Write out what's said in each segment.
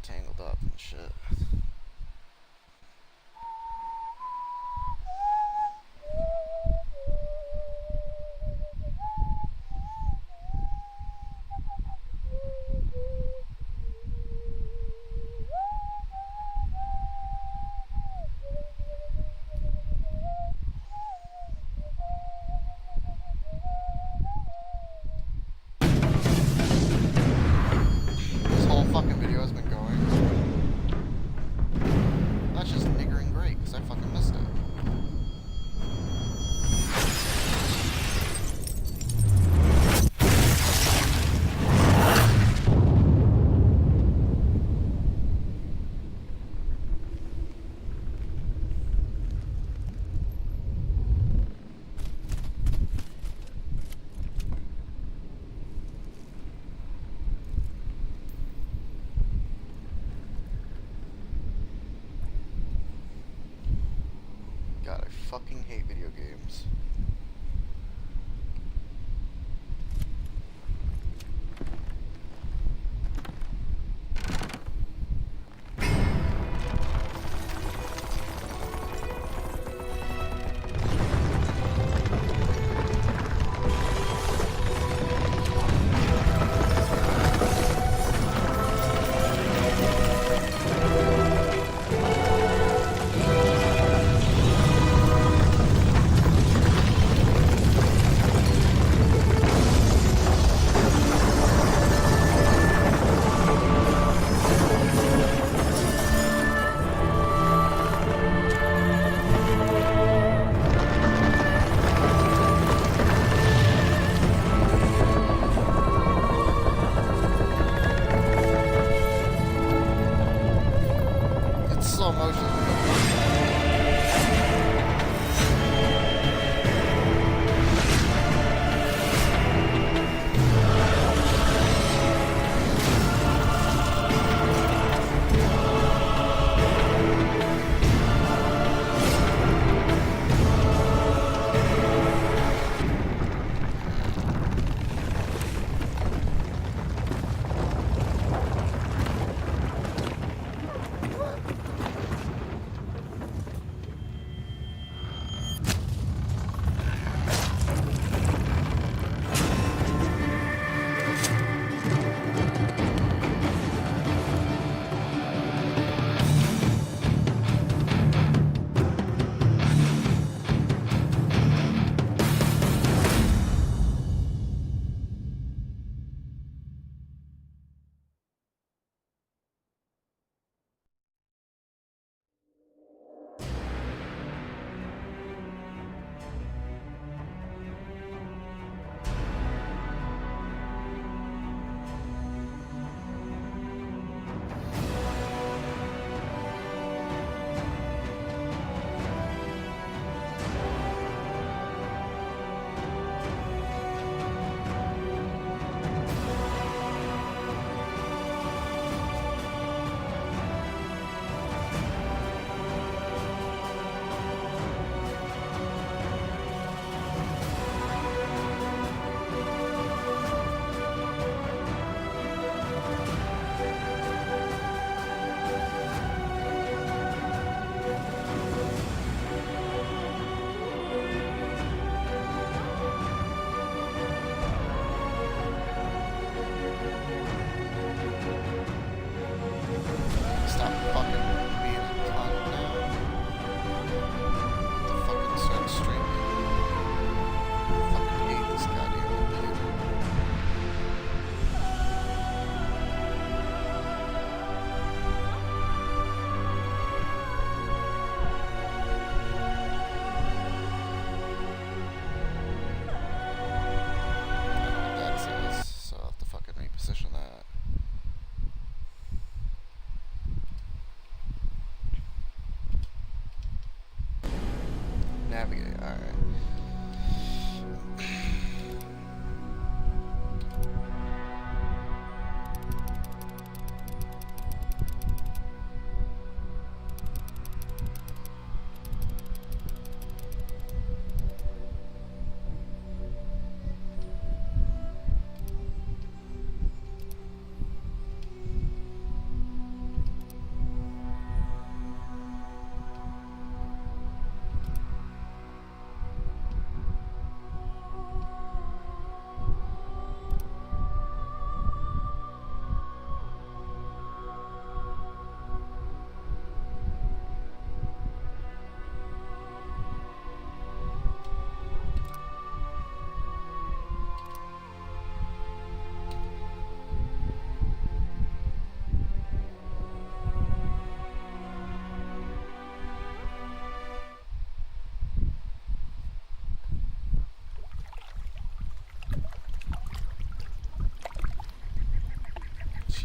tangled up and shit. This whole fucking video has been going. That's just niggering great, because I fucking missed it. God, I fucking hate video games.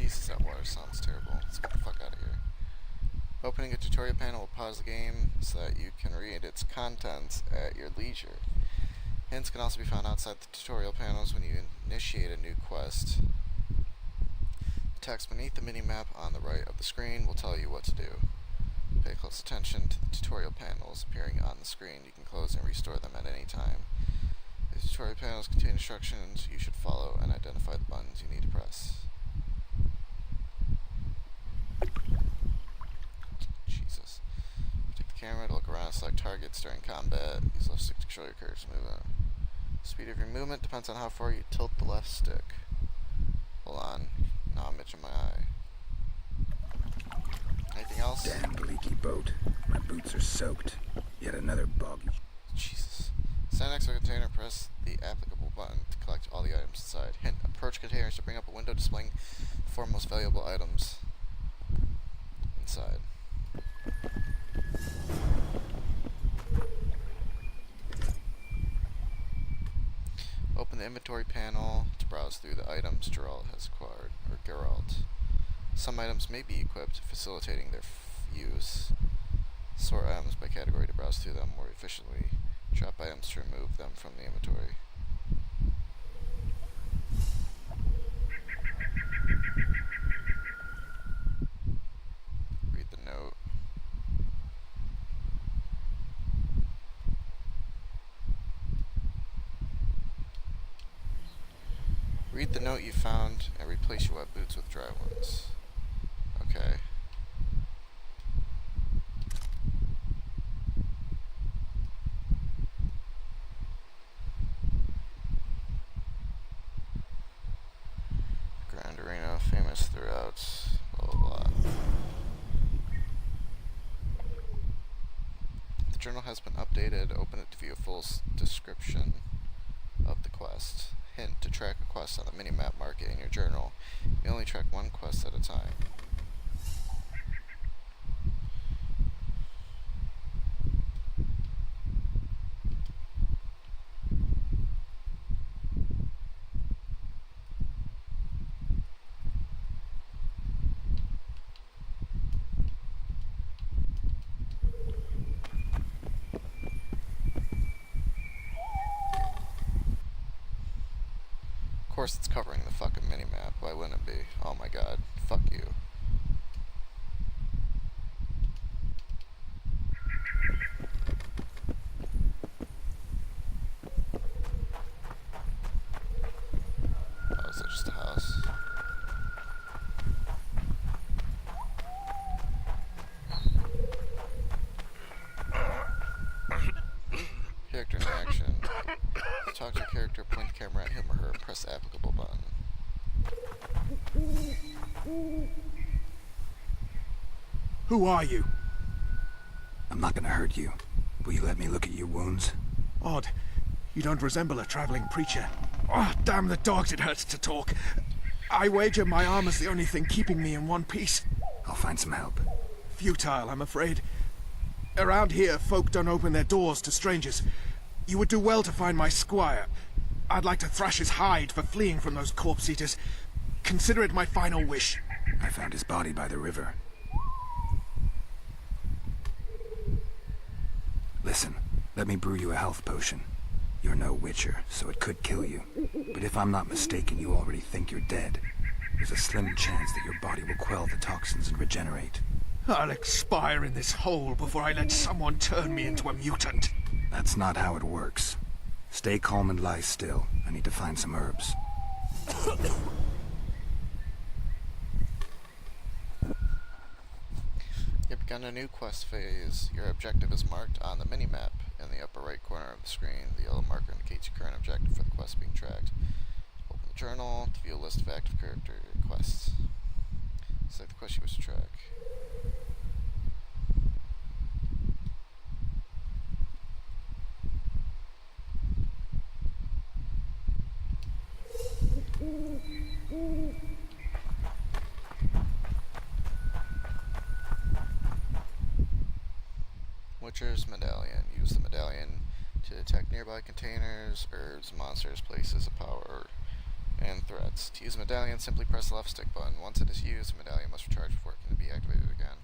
Jesus, that water sounds terrible. Let's get the fuck out of here. Opening a tutorial panel will pause the game so that you can read its contents at your leisure. Hints can also be found outside the tutorial panels when you initiate a new quest. The text beneath the minimap on the right of the screen will tell you what to do. Pay close attention to the tutorial panels appearing on the screen. You can close and restore them at any time. The tutorial panels contain instructions you should follow and identify the buttons you need to press. Jesus. Take the camera to look around, select targets during combat. Use left stick to control your character's movement. Speed of your movement depends on how far you tilt the left stick. Hold on. Now I'm itching my eye. Anything else? Damn leaky boat. My boots are soaked. Yet another boggy. Jesus. Stand next to a container, press the applicable button to collect all the items inside. Hint, approach containers to bring up a window displaying the four most valuable items inside. Open the inventory panel to browse through the items Geralt has acquired, or Geralt. Some items may be equipped, facilitating their use. Sort items by category to browse through them more efficiently. Drop items to remove them from the inventory. Read the note. Read the note you found and replace your wet boots with dry ones. Okay. Grand Arena, famous throughout, blah blah blah. The journal has been updated. Open it to view a full description of the quest. Hint, to track a quest on the minimap, mark it in your journal. You only track one quest at a time. Of course it's covering the fucking minimap. Why wouldn't it be? Oh my god. Fuck you. Oh, is that just a house? Character interaction. Talk to your character, point the camera at him or her, press the applicable button. Who are you? I'm not gonna hurt you. Will you let me look at your wounds? Odd. You don't resemble a traveling preacher. Oh, damn the dogs, it hurts to talk. I wager my armor's the only thing keeping me in one piece. I'll find some help. Futile, I'm afraid. Around here, folk don't open their doors to strangers. You would do well to find my squire. I'd like to thrash his hide for fleeing from those corpse-eaters. Consider it my final wish. I found his body by the river. Listen, let me brew you a health potion. You're no witcher, so it could kill you. But if I'm not mistaken, you already think you're dead. There's a slim chance that your body will quell the toxins and regenerate. I'll expire in this hole before I let someone turn me into a mutant. That's not how it works. Stay calm and lie still. I need to find some herbs. You've begun a new quest phase. Your objective is marked on the minimap in the upper right corner of the screen. The yellow marker indicates your current objective for the quest being tracked. Open the journal to view a list of active character quests. Select the quest you wish to track. Witcher's Medallion. Use the medallion to detect nearby containers, herbs, monsters, places of power, And threats. To use a medallion, simply press the left stick button. Once it is used, the medallion must recharge before it can be activated again.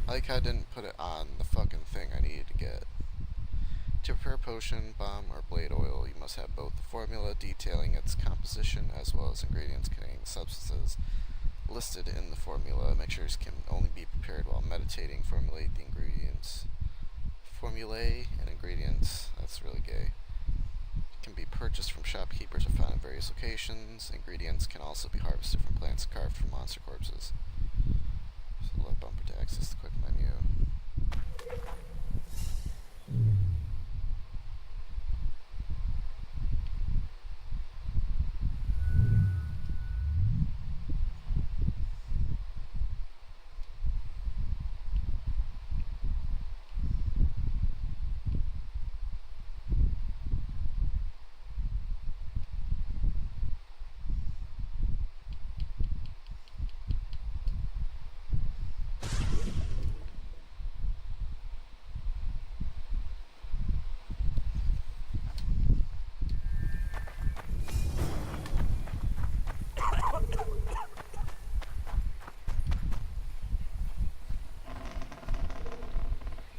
I like how I didn't put it on the fucking thing I needed to get. To prepare potion, bomb, or blade oil, you must have both the formula detailing its composition as well as ingredients containing the substances listed in the formula. Mixtures can only be prepared while meditating. Formulate the ingredients. Formulae and ingredients. That's really gay. Can be purchased from shopkeepers or found in various locations. Ingredients can also be harvested from plants carved from monster corpses. So left bumper to access the quick menu.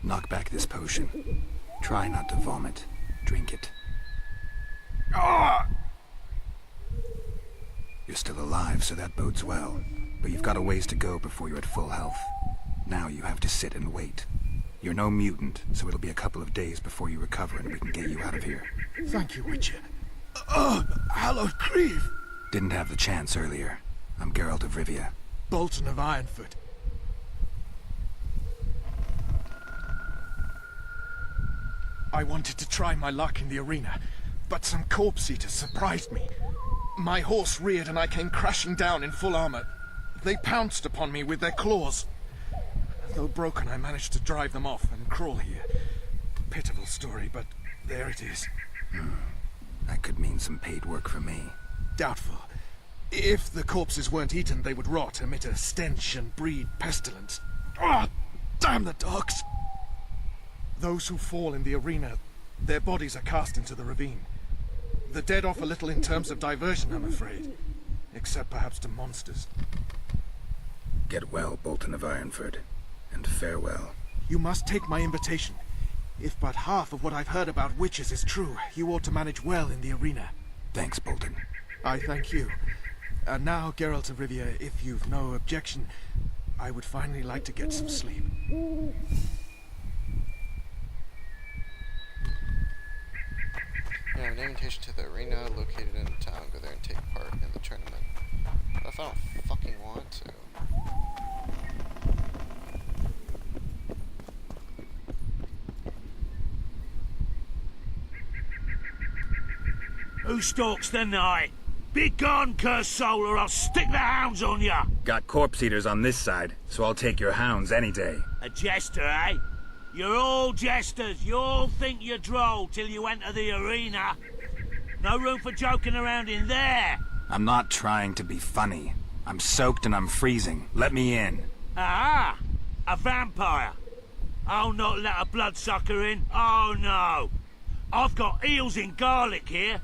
Knock back this potion. Try not to vomit. Drink it. Ah! You're still alive, so that bodes well. But you've got a ways to go before you're at full health. Now you have to sit and wait. You're no mutant, so it'll be a couple of days before you recover and we can get you out of here. Thank you, Witcher. Oh, hallowed grief! Didn't have the chance earlier. I'm Geralt of Rivia. Bolton of Ironfoot. I wanted to try my luck in the arena, but some corpse eaters surprised me. My horse reared and I came crashing down in full armor. They pounced upon me with their claws. Though broken, I managed to drive them off and crawl here. Pitiful story, but there it is. That could mean some paid work for me. Doubtful. If the corpses weren't eaten, they would rot, emit a stench, and breed pestilence. Ah, damn the dogs! Those who fall in the arena, their bodies are cast into the ravine. The dead offer little in terms of diversion, I'm afraid. Except perhaps to monsters. Get well, Bolton of Ironford. And farewell. You must take my invitation. If but half of what I've heard about witches is true, you ought to manage well in the arena. Thanks, Bolton. I thank you. And now, Geralt of Rivia, if you've no objection, I would finally like to get some sleep. You have an invitation to the arena located in town. Go there and take part in the tournament. What if I don't fucking want to? Who stalks the night? Be gone, cursed soul, or I'll stick the hounds on ya! Got corpse eaters on this side, so I'll take your hounds any day. A jester, eh? You're all jesters. You all think you're droll till you enter the arena. No room for joking around in there. I'm not trying to be funny. I'm soaked and I'm freezing. Let me in. Ah, a vampire. I'll not let a bloodsucker in. Oh, no. I've got eels in garlic here.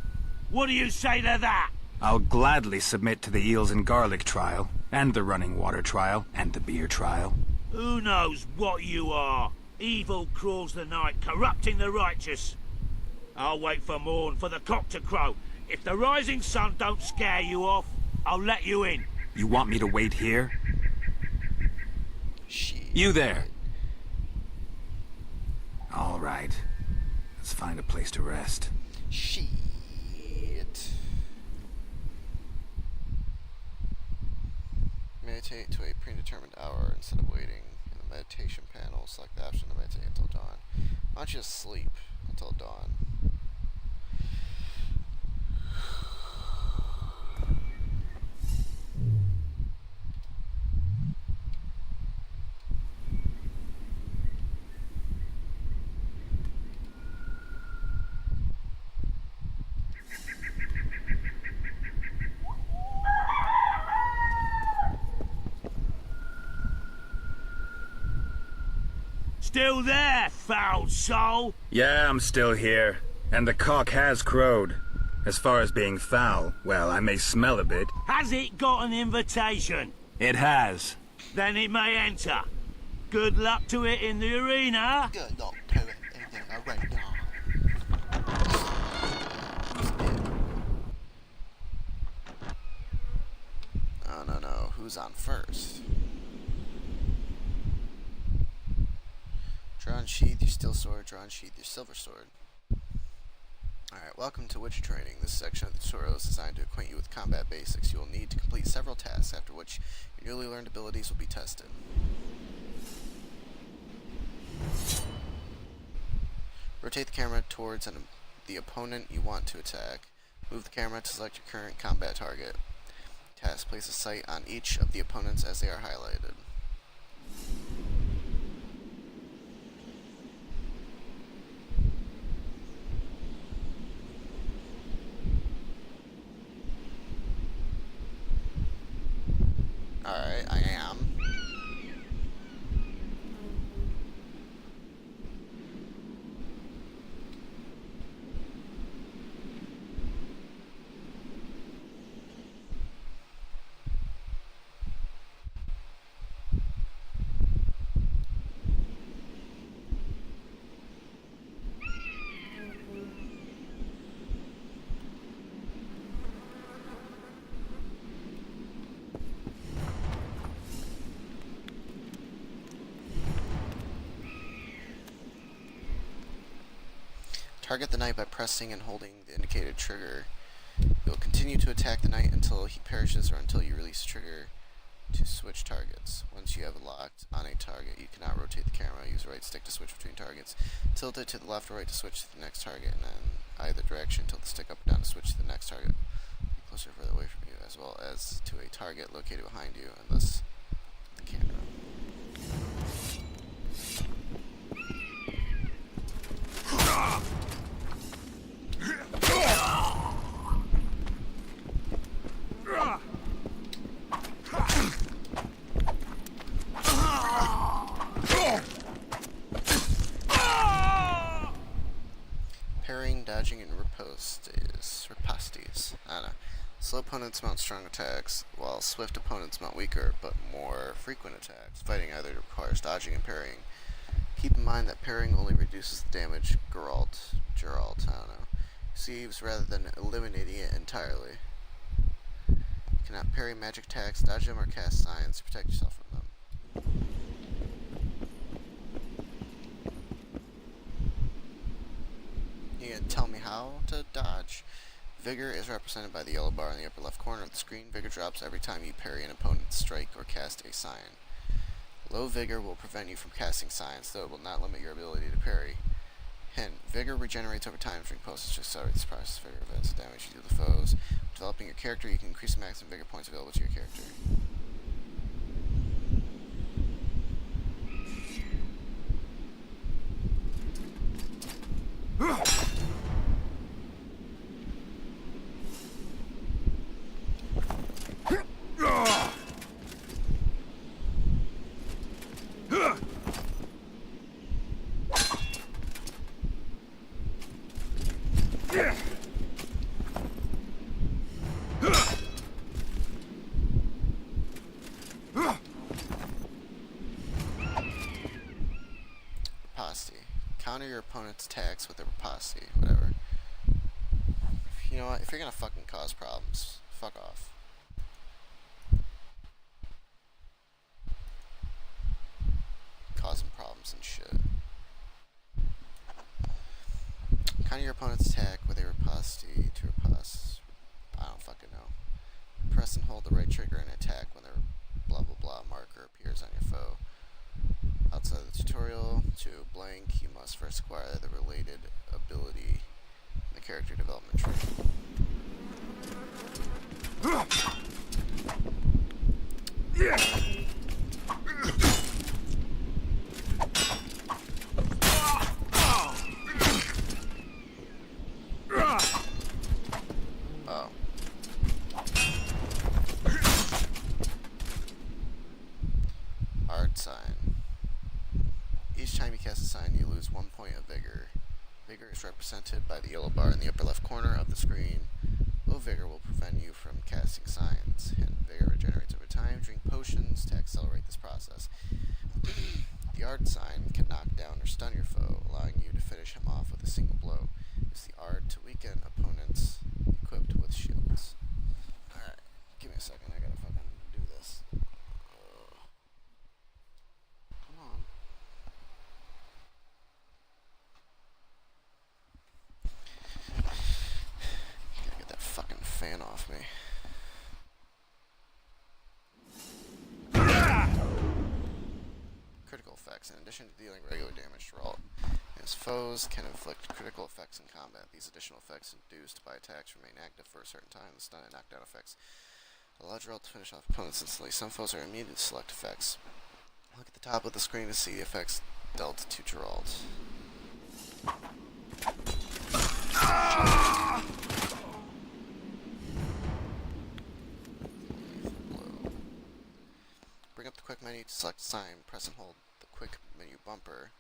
What do you say to that? I'll gladly submit to the eels and garlic trial, and the running water trial, and the beer trial. Who knows what you are? Evil crawls the night, corrupting the righteous. I'll wait for morn, for the cock to crow. If the rising sun don't scare you off, I'll let you in. You want me to wait here? Shit. You there! All right. Let's find a place to rest. Shit. Meditate to a predetermined hour instead of waiting. In the meditation panel, select the option to meditate until dawn. Why don't you just sleep until dawn? Still there, foul soul? Yeah, I'm still here. And the cock has crowed. As far as being foul, well, I may smell a bit. Has it got an invitation? It has. Then it may enter. Good luck to it in the arena. Good luck to it in the arena. Oh, no. Who's on first? Draw and sheath your steel sword, draw and sheath your silver sword. Alright, welcome to Witcher Training. This section of the tutorial is designed to acquaint you with combat basics. You will need to complete several tasks, after which your newly learned abilities will be tested. Rotate the camera towards the opponent you want to attack. Move the camera to select your current combat target. Task: place a sight on each of the opponents as they are highlighted. Alright, I am. Target the knight by pressing and holding the indicated trigger. You'll continue to attack the knight until he perishes or until you release the trigger to switch targets. Once you have locked on a target, you cannot rotate the camera. Use the right stick to switch between targets. Tilt it to the left or right to switch to the next target, and then either direction. Tilt the stick up or down to switch to the next target. Be closer or further away from you, as well as to a target located behind you, and thus the camera. Parrying, dodging, and ripostes. I don't know. Slow opponents mount strong attacks, while swift opponents mount weaker but more frequent attacks. Fighting either requires dodging and parrying. Keep in mind that parrying only reduces the damage Geralt, I don't know, receives rather than eliminating it entirely. You cannot parry magic attacks, dodge them, or cast signs to protect yourself from them. You gonna tell me how to dodge? Vigor is represented by the yellow bar in the upper left corner of the screen. Vigor drops every time you parry an opponent's strike or cast a sign. Low vigor will prevent you from casting signs, though it will not limit your ability to parry. Hint: vigor regenerates over time during posts to accelerate this process. Vigor events the damage you do to the foes. Developing your character, you can increase the maximum vigor points available to your character. Riposte. Counter your opponent's attacks with a riposte. Whatever. You know what? If you're gonna fucking cause problems, fuck off. Causing problems and shit. Counter your opponent's attack with a riposte to riposte. I don't fucking know. Press and hold the right trigger and attack when the blah blah blah marker appears on your foe. Outside the tutorial, to blank, you must first acquire the related ability in the character development tree. Oh. Art sign. Each time you cast cast a sign, you lose 1 point of vigor. Vigor is represented by the yellow bar in the upper left corner of the screen. Low vigor will prevent you from casting signs. Hidden vigor regenerates over time. Drink potions to accelerate this process. The Ard sign can knock down or stun your foe, allowing you to finish him off with a single blow. Use the Ard to weaken opponents equipped with shields. Alright, give me a second, I gotta fucking do this. Come on. Gotta get that fucking fan off me. Critical effects. In addition to dealing regular damage to Geralt, his foes can inflict critical effects in combat. These additional effects induced by attacks remain active for a certain time. The stun and knockdown effects allow Geralt to finish off opponents instantly. Some foes are immune to select effects. Look at the top of the screen to see the effects dealt to Geralt. Bring up the quick menu to select a sign. Press and hold the quick menu bumper.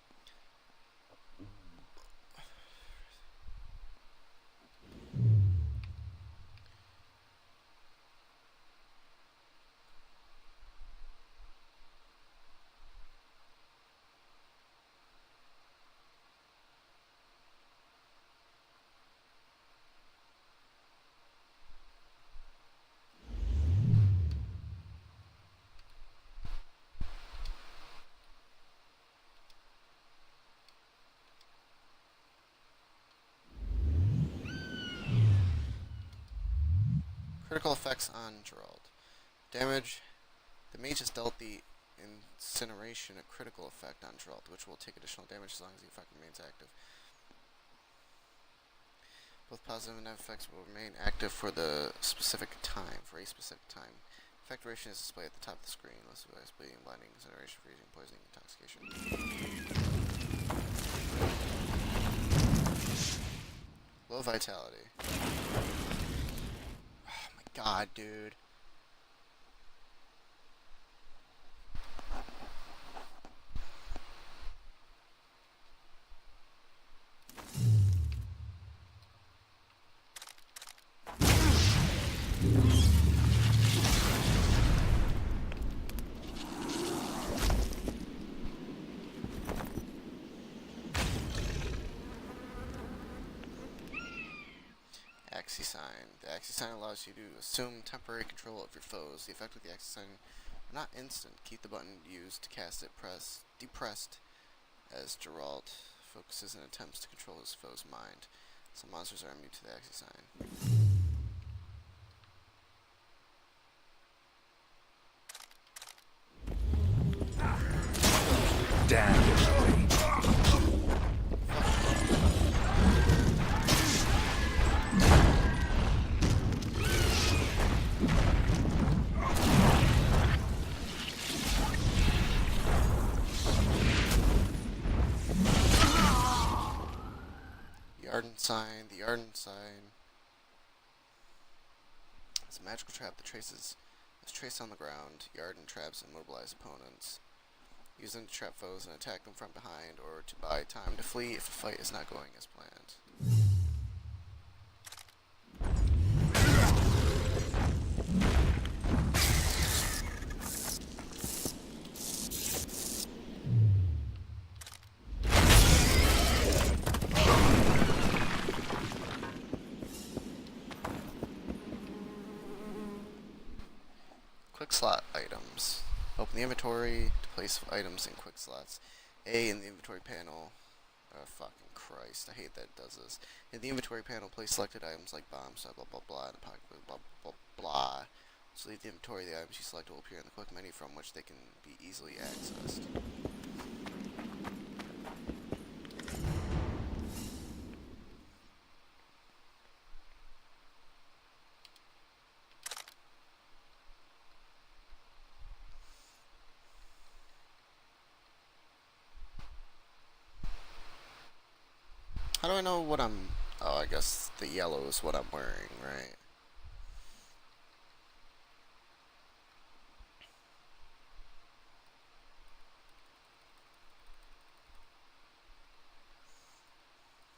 Critical effects on Geralt. Damage. The mage has dealt the incineration a critical effect on Geralt, which will take additional damage as long as the effect remains active. Both positive and negative effects will remain active for a specific time. Effect duration is displayed at the top of the screen. Listed as bleeding, blinding, incineration, freezing, poisoning, intoxication. Low vitality. God, dude. Axii sign. The Axii sign allows you to assume temporary control of your foes. The effect of the Axii sign are not instant. Keep the button used to cast it depressed as Geralt focuses and attempts to control his foe's mind. Some monsters are immune to the Axii sign. Damn. The Ardent Sign is a magical trap that is traced on the ground. The Ardent traps immobilize opponents. Use them to trap foes and attack them from behind, or to buy time to flee if the fight is not going as planned. Quick slot items. Open the inventory to place items in quick slots. A in the inventory panel. Oh, fucking Christ, I hate that it does this. In the inventory panel, place selected items like bombs, blah blah blah, and pocket blah blah blah. So leave the inventory, the items you select will appear in the quick menu from which they can be easily accessed. How do I know what I'm... Oh, I guess the yellow is what I'm wearing, right?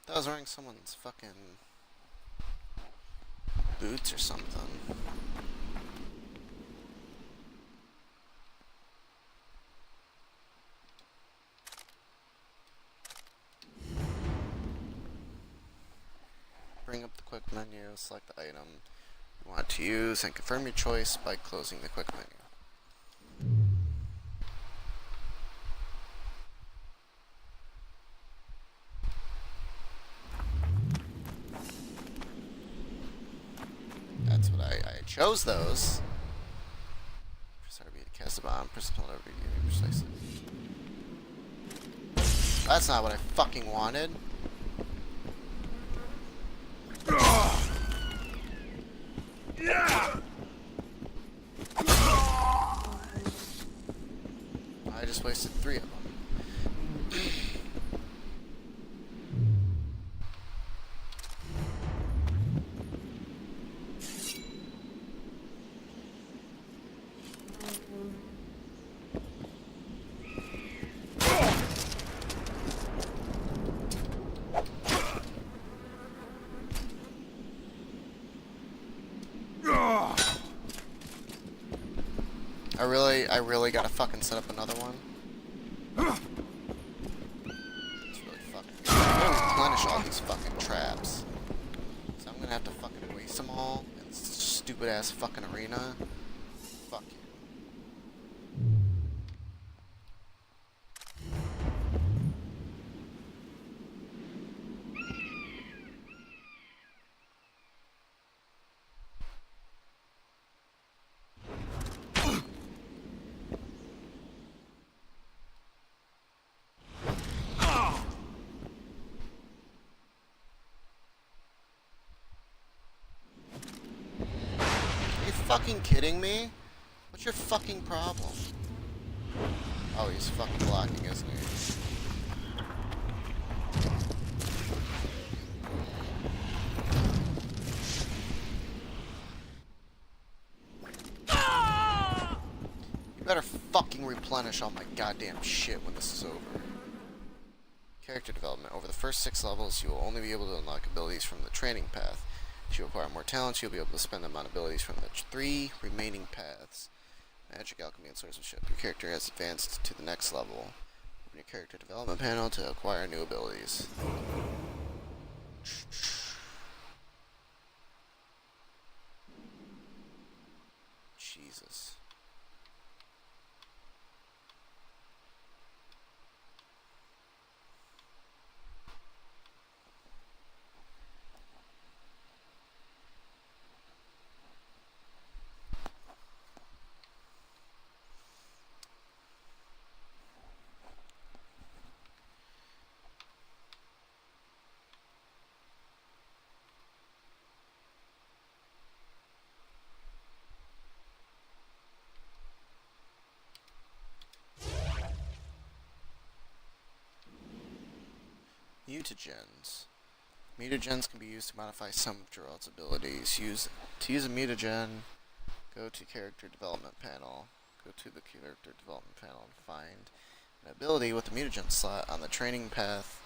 I was wearing someone's fucking boots or something. Bring up the quick menu, select the item you want to use, and confirm your choice by closing the quick menu. That's what I chose those. Press RB to cast a bomb, press hold RB to precisely. That's not what I fucking wanted. I just wasted 3 of them. I really gotta fucking set up another one. It's really fucking good. I'm gonna replenish all these fucking traps. So I'm gonna have to fucking waste them all in this stupid ass fucking arena. Fuck you. Fucking kidding me? What's your fucking problem? Oh, he's fucking blocking, isn't he? You better fucking replenish all my goddamn shit when this is over. Character development. Over the first 6 levels, you will only be able to unlock abilities from the training path. As you acquire more talents, you'll be able to spend them on abilities from the 3 remaining paths. Magic, alchemy, and swordsmanship. Your character has advanced to the next level. Open your character development panel to acquire new abilities. Jesus. Mutagens. Mutagens can be used to modify some of Geralt's abilities. To use a mutagen, go to character development panel. Go to the character development panel and find an ability with the mutagen slot on the training path.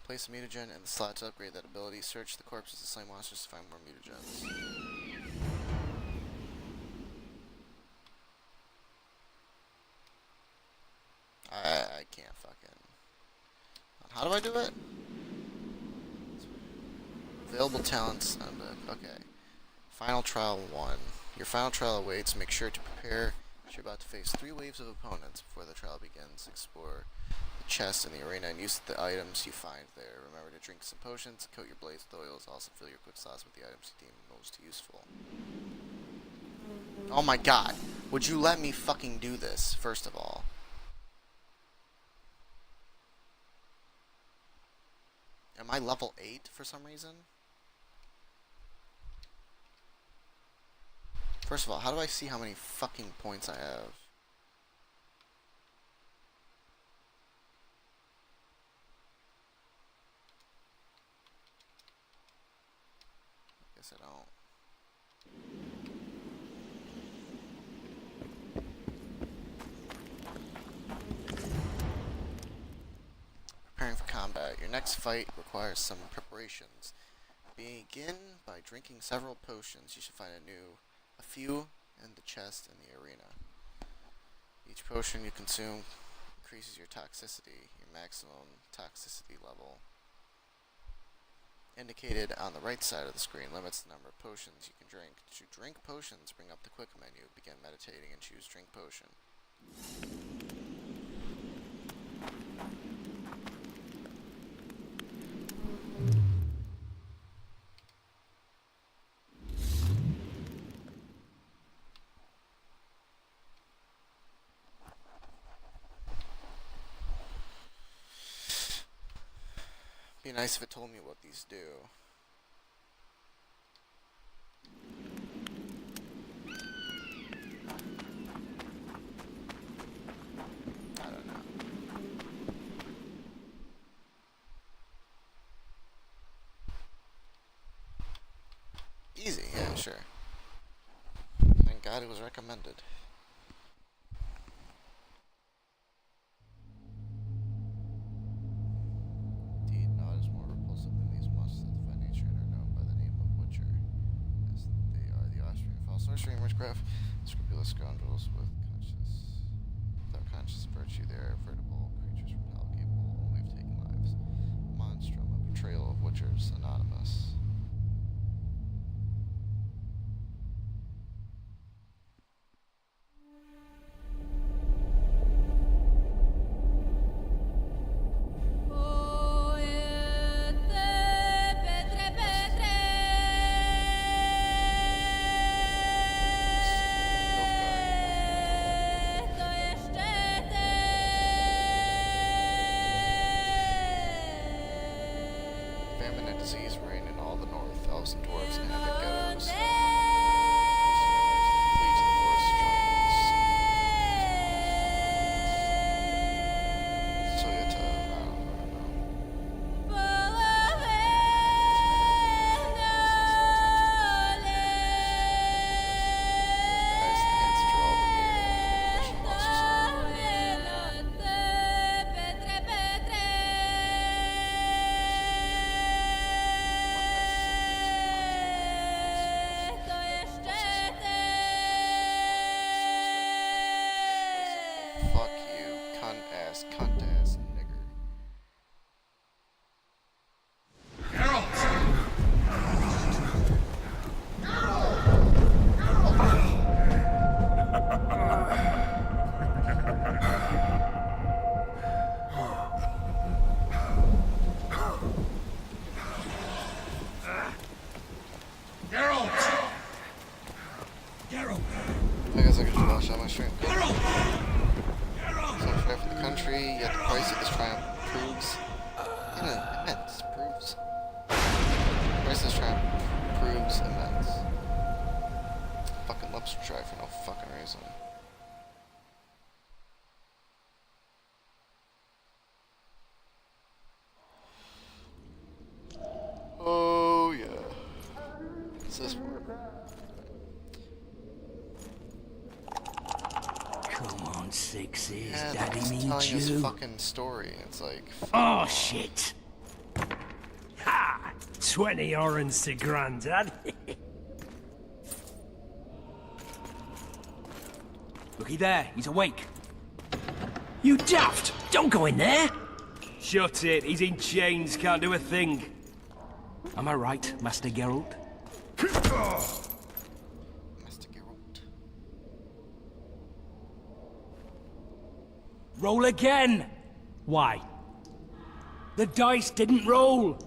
Place a mutagen in the slot to upgrade that ability. Search the corpses of slain monsters to find more mutagens. I can't fucking... How do I do it? Available talents. Okay. Final trial 1. Your final trial awaits. Make sure to prepare. You're about to face 3 waves of opponents before the trial begins. Explore the chest in the arena and use the items you find there. Remember to drink some potions, coat your blades with oils, also fill your quick slots with the items you deem most useful. Oh my god. Would you let me fucking do this, first of all? Am I level 8 for some reason? First of all, how do I see how many fucking points I have? Guess I don't. Preparing for combat. combat. Your next fight requires some preparations. Begin by drinking several potions. You should find a few in the chest in the arena. Each potion you consume increases your toxicity. Your maximum toxicity level, indicated on the right side of the screen, limits the number of potions you can drink. To drink potions, bring up the quick menu, begin meditating, and choose drink potion. Be nice if it told me what these do. I don't know. Easy, yeah, sure. Thank God it was recommended. Sorcery and witchcraft, scrupulous scoundrels without conscious virtue. They are veritable creatures from hell, capable only of taking lives. Monstrum, a betrayal of Witchers Anonymous. Disease reign in all the north. Elves and dwarves inhabit ghettos. Increasing numbers flee to the forest to join Soyota. I don't know. Guys, the hands that you're all reviewing. Question monsters. Fuck you, cunt ass nigger. I guess I could just wash out my strength. So fair for the country, yet the price of this triumph proves immense. The price of this triumph proves immense. Fucking lobster try for no fucking reason. Oh yeah. What's this for? Come on, Sixes. Yeah, Daddy he's needs telling his you. fucking story. It's like, Oh, shit. Ha! 20 orange, Grandad. Looky there, he's awake. You daft! Don't go in there! Shut it, he's in chains, can't do a thing. Am I right, Master Geralt? Master Geralt. Roll again! Why? The dice didn't roll!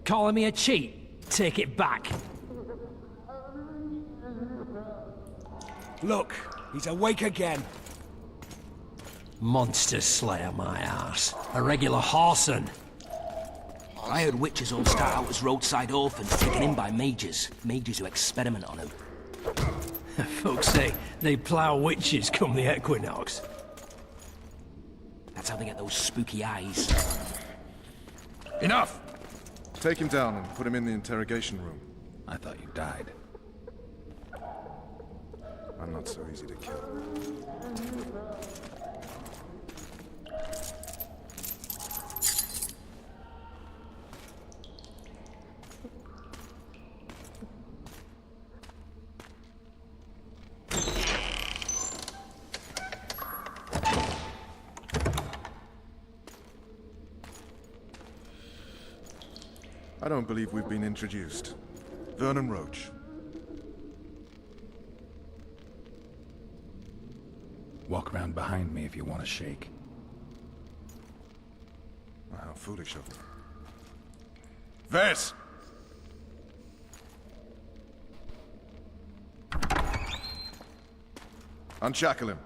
Calling me a cheat? Take it back. Look, he's awake again. Monster Slayer, my ass. A regular Harson. I heard witches all start out as roadside orphans taken in by mages. Mages who experiment on them. Folks say they plough witches come the equinox. That's how they get those spooky eyes. Enough! Take him down and put him in the interrogation room. I thought you died. I'm not so easy to kill. I don't believe we've been introduced. Vernon Roach. Walk around behind me if you want to shake. How foolish of me. Vess! Unshackle him.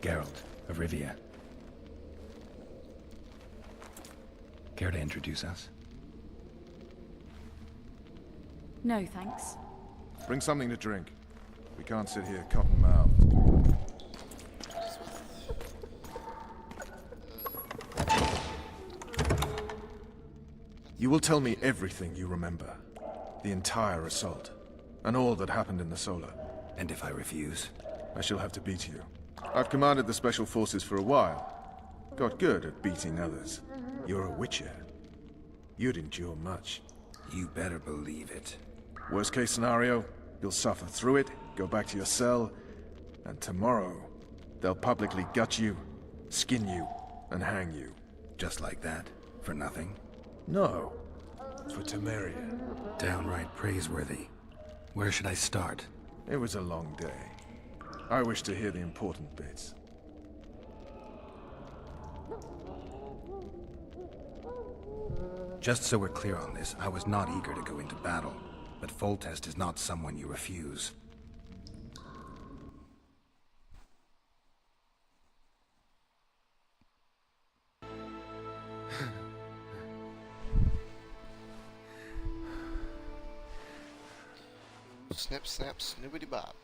Geralt of Rivia. Care to introduce us? No, thanks. Bring something to drink. We can't sit here cotton-mouthed. You will tell me everything you remember. The entire assault. And all that happened in the Solar. And if I refuse? I shall have to beat you. I've commanded the Special Forces for a while. Got good at beating others. You're a Witcher. You'd endure much. You better believe it. Worst case scenario, you'll suffer through it, go back to your cell, and tomorrow, they'll publicly gut you, skin you, and hang you. Just like that? For nothing? No. For Temeria. Downright praiseworthy. Where should I start? It was a long day. I wish to hear the important bits. Just so we're clear on this, I was not eager to go into battle, but Foltest is not someone you refuse. Snip, snap, snoobity bop.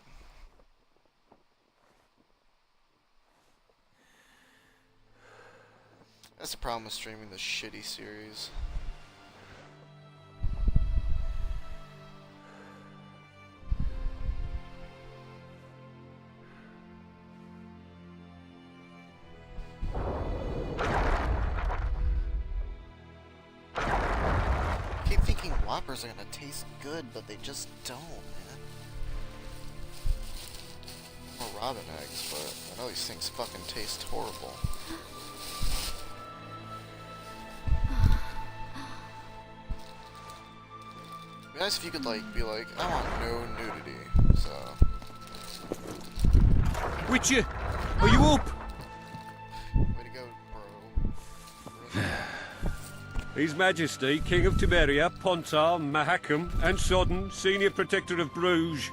That's the problem with streaming this shitty series. I keep thinking Whoppers are gonna taste good, but they just don't, man. More robin eggs, but I know these things fucking taste horrible. It'd be nice if you could be like, I want no nudity, so. Witcher, are you up? Way to go, bro. His Majesty, King of Temeria, Pontar, Mahakam, and Sodden, Senior Protector of Bruges,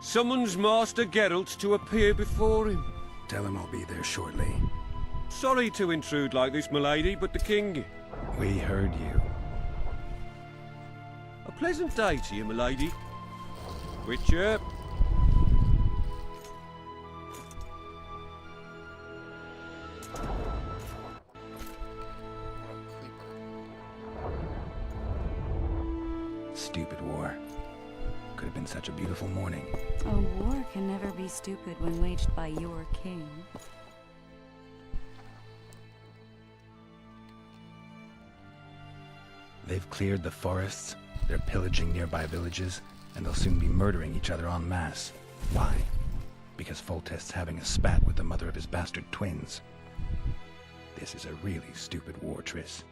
summons Master Geralt to appear before him. Tell him I'll be there shortly. Sorry to intrude like this, milady, but the King... We heard you. A pleasant day to you, milady. Witcher. Stupid war. Could have been such a beautiful morning. A war can never be stupid when waged by your king. They've cleared the forests, they're pillaging nearby villages, and they'll soon be murdering each other en masse. Why? Because Foltest's having a spat with the mother of his bastard twins. This is a really stupid war, Triss.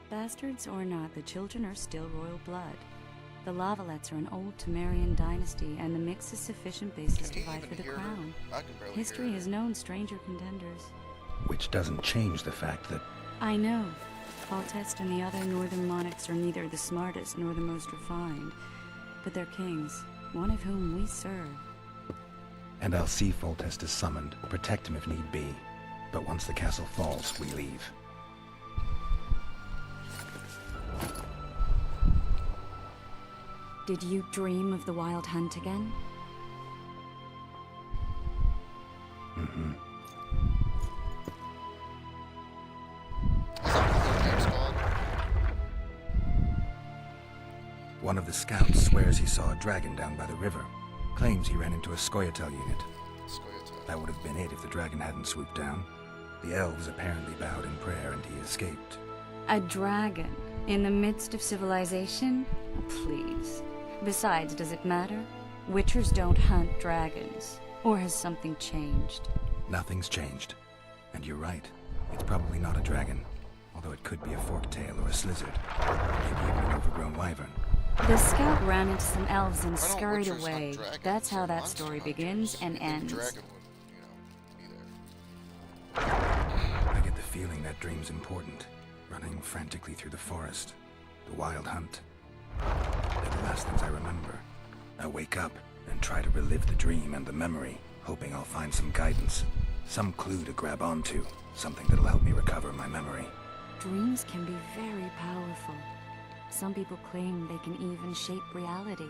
Bastards or not, the children are still royal blood. The Lavalettes are an old Temerian dynasty, and the mix is sufficient basis to fight for the crown. I can barely History hear has known stranger contenders. Which doesn't change the fact that... I know. Foltest and the other northern monarchs are neither the smartest nor the most refined, but they're kings, one of whom we serve. And I'll see Foltest is summoned, protect him if need be. But once the castle falls, we leave. Did you dream of the Wild Hunt again? Mm-hmm. One of the scouts swears he saw a dragon down by the river. Claims he ran into a Scoia'tael unit. That would have been it if the dragon hadn't swooped down. The elves apparently bowed in prayer and he escaped. A dragon? In the midst of civilization? Please. Besides, does it matter? Witchers don't hunt dragons. Or has something changed? Nothing's changed. And you're right. It's probably not a dragon. Although it could be a forktail or a slizzard. Maybe even an overgrown wyvern. The scout ran into some elves and Why don't scurried witchers hunt away. dragons That's how or that monster story hunters? begins and You'd think a ends. dragon would, be there. I get the feeling that dream's important. Running frantically through the forest. The wild hunt. They're the last things I remember. I wake up and try to relive the dream and the memory, hoping I'll find some guidance. Some clue to grab onto. Something that'll help me recover my memory. Dreams can be very powerful. Some people claim they can even shape reality.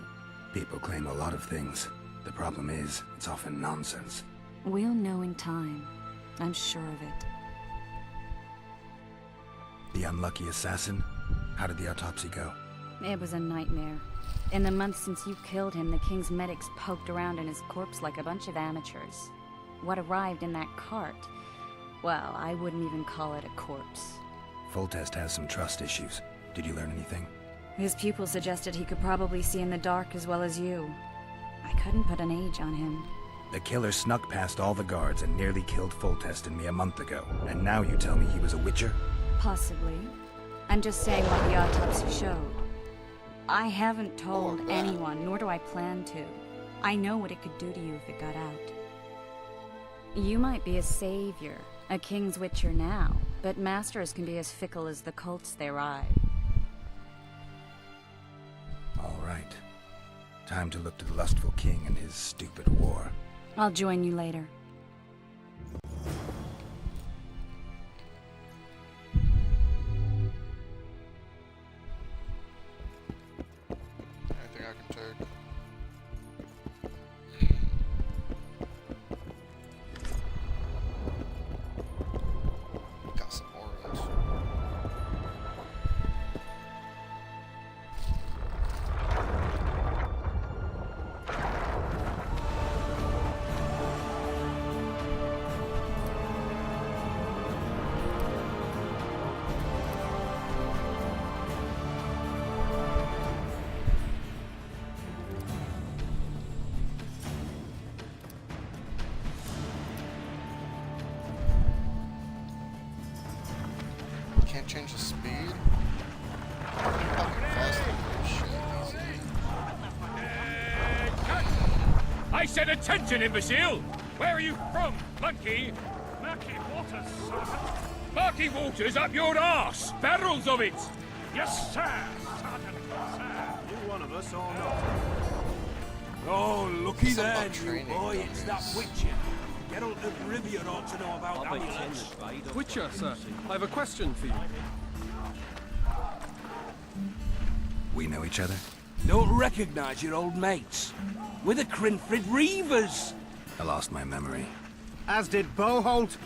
People claim a lot of things. The problem is, it's often nonsense. We'll know in time. I'm sure of it. The unlucky assassin? How did the autopsy go? It was a nightmare. In the months since you killed him, the king's medics poked around in his corpse like a bunch of amateurs. What arrived in that cart? Well, I wouldn't even call it a corpse. Foltest has some trust issues. Did you learn anything? His pupil suggested he could probably see in the dark as well as you. I couldn't put an age on him. The killer snuck past all the guards and nearly killed Foltest and me a month ago. And now you tell me he was a witcher? Possibly. I'm just saying what the autopsy showed. I haven't told anyone, nor do I plan to. I know what it could do to you if it got out. You might be a savior, a king's witcher now, but masters can be as fickle as the cults they ride. All right. Time to look to the lustful king and his stupid war. I'll join you later. Anything I can take? Got some orange. Can't change the speed? Fucking fast like shit, easy. I said attention, imbecile! Where are you from, monkey? Murky waters, Sergeant. Murky waters up your arse! Barrels of it! Yes, sir, Sergeant, sir. You one of us or not? Oh, looky Something there, about new training boy, it's that dummies. witcher. Geralt of Rivia ought to know about amulets. Witcher, sir, I have a question for you. We know each other? Don't recognize your old mates. We're the Crinfrid Reavers. I lost my memory. As did Boholt.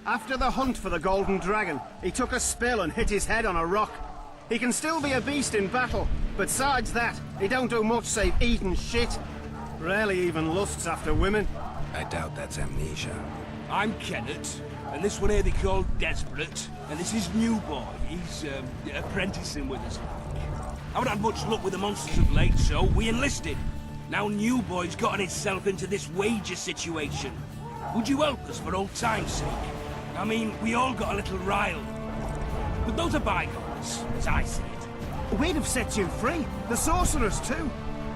After the hunt for the Golden Dragon, he took a spill and hit his head on a rock. He can still be a beast in battle, but besides that, he don't do much save eat and shit. Rarely even lusts after women. I doubt that's amnesia. I'm Kenneth, and this one here they call Desperate, and this is New Boy. He's apprenticing with us. Haven't had much luck with the monsters of late, so we enlisted. Now New Boy's gotten himself into this wager situation. Would you help us for old time's sake? I mean, we all got a little riled. But those are bygones, as I see it. We'd have set you free. The sorcerers too.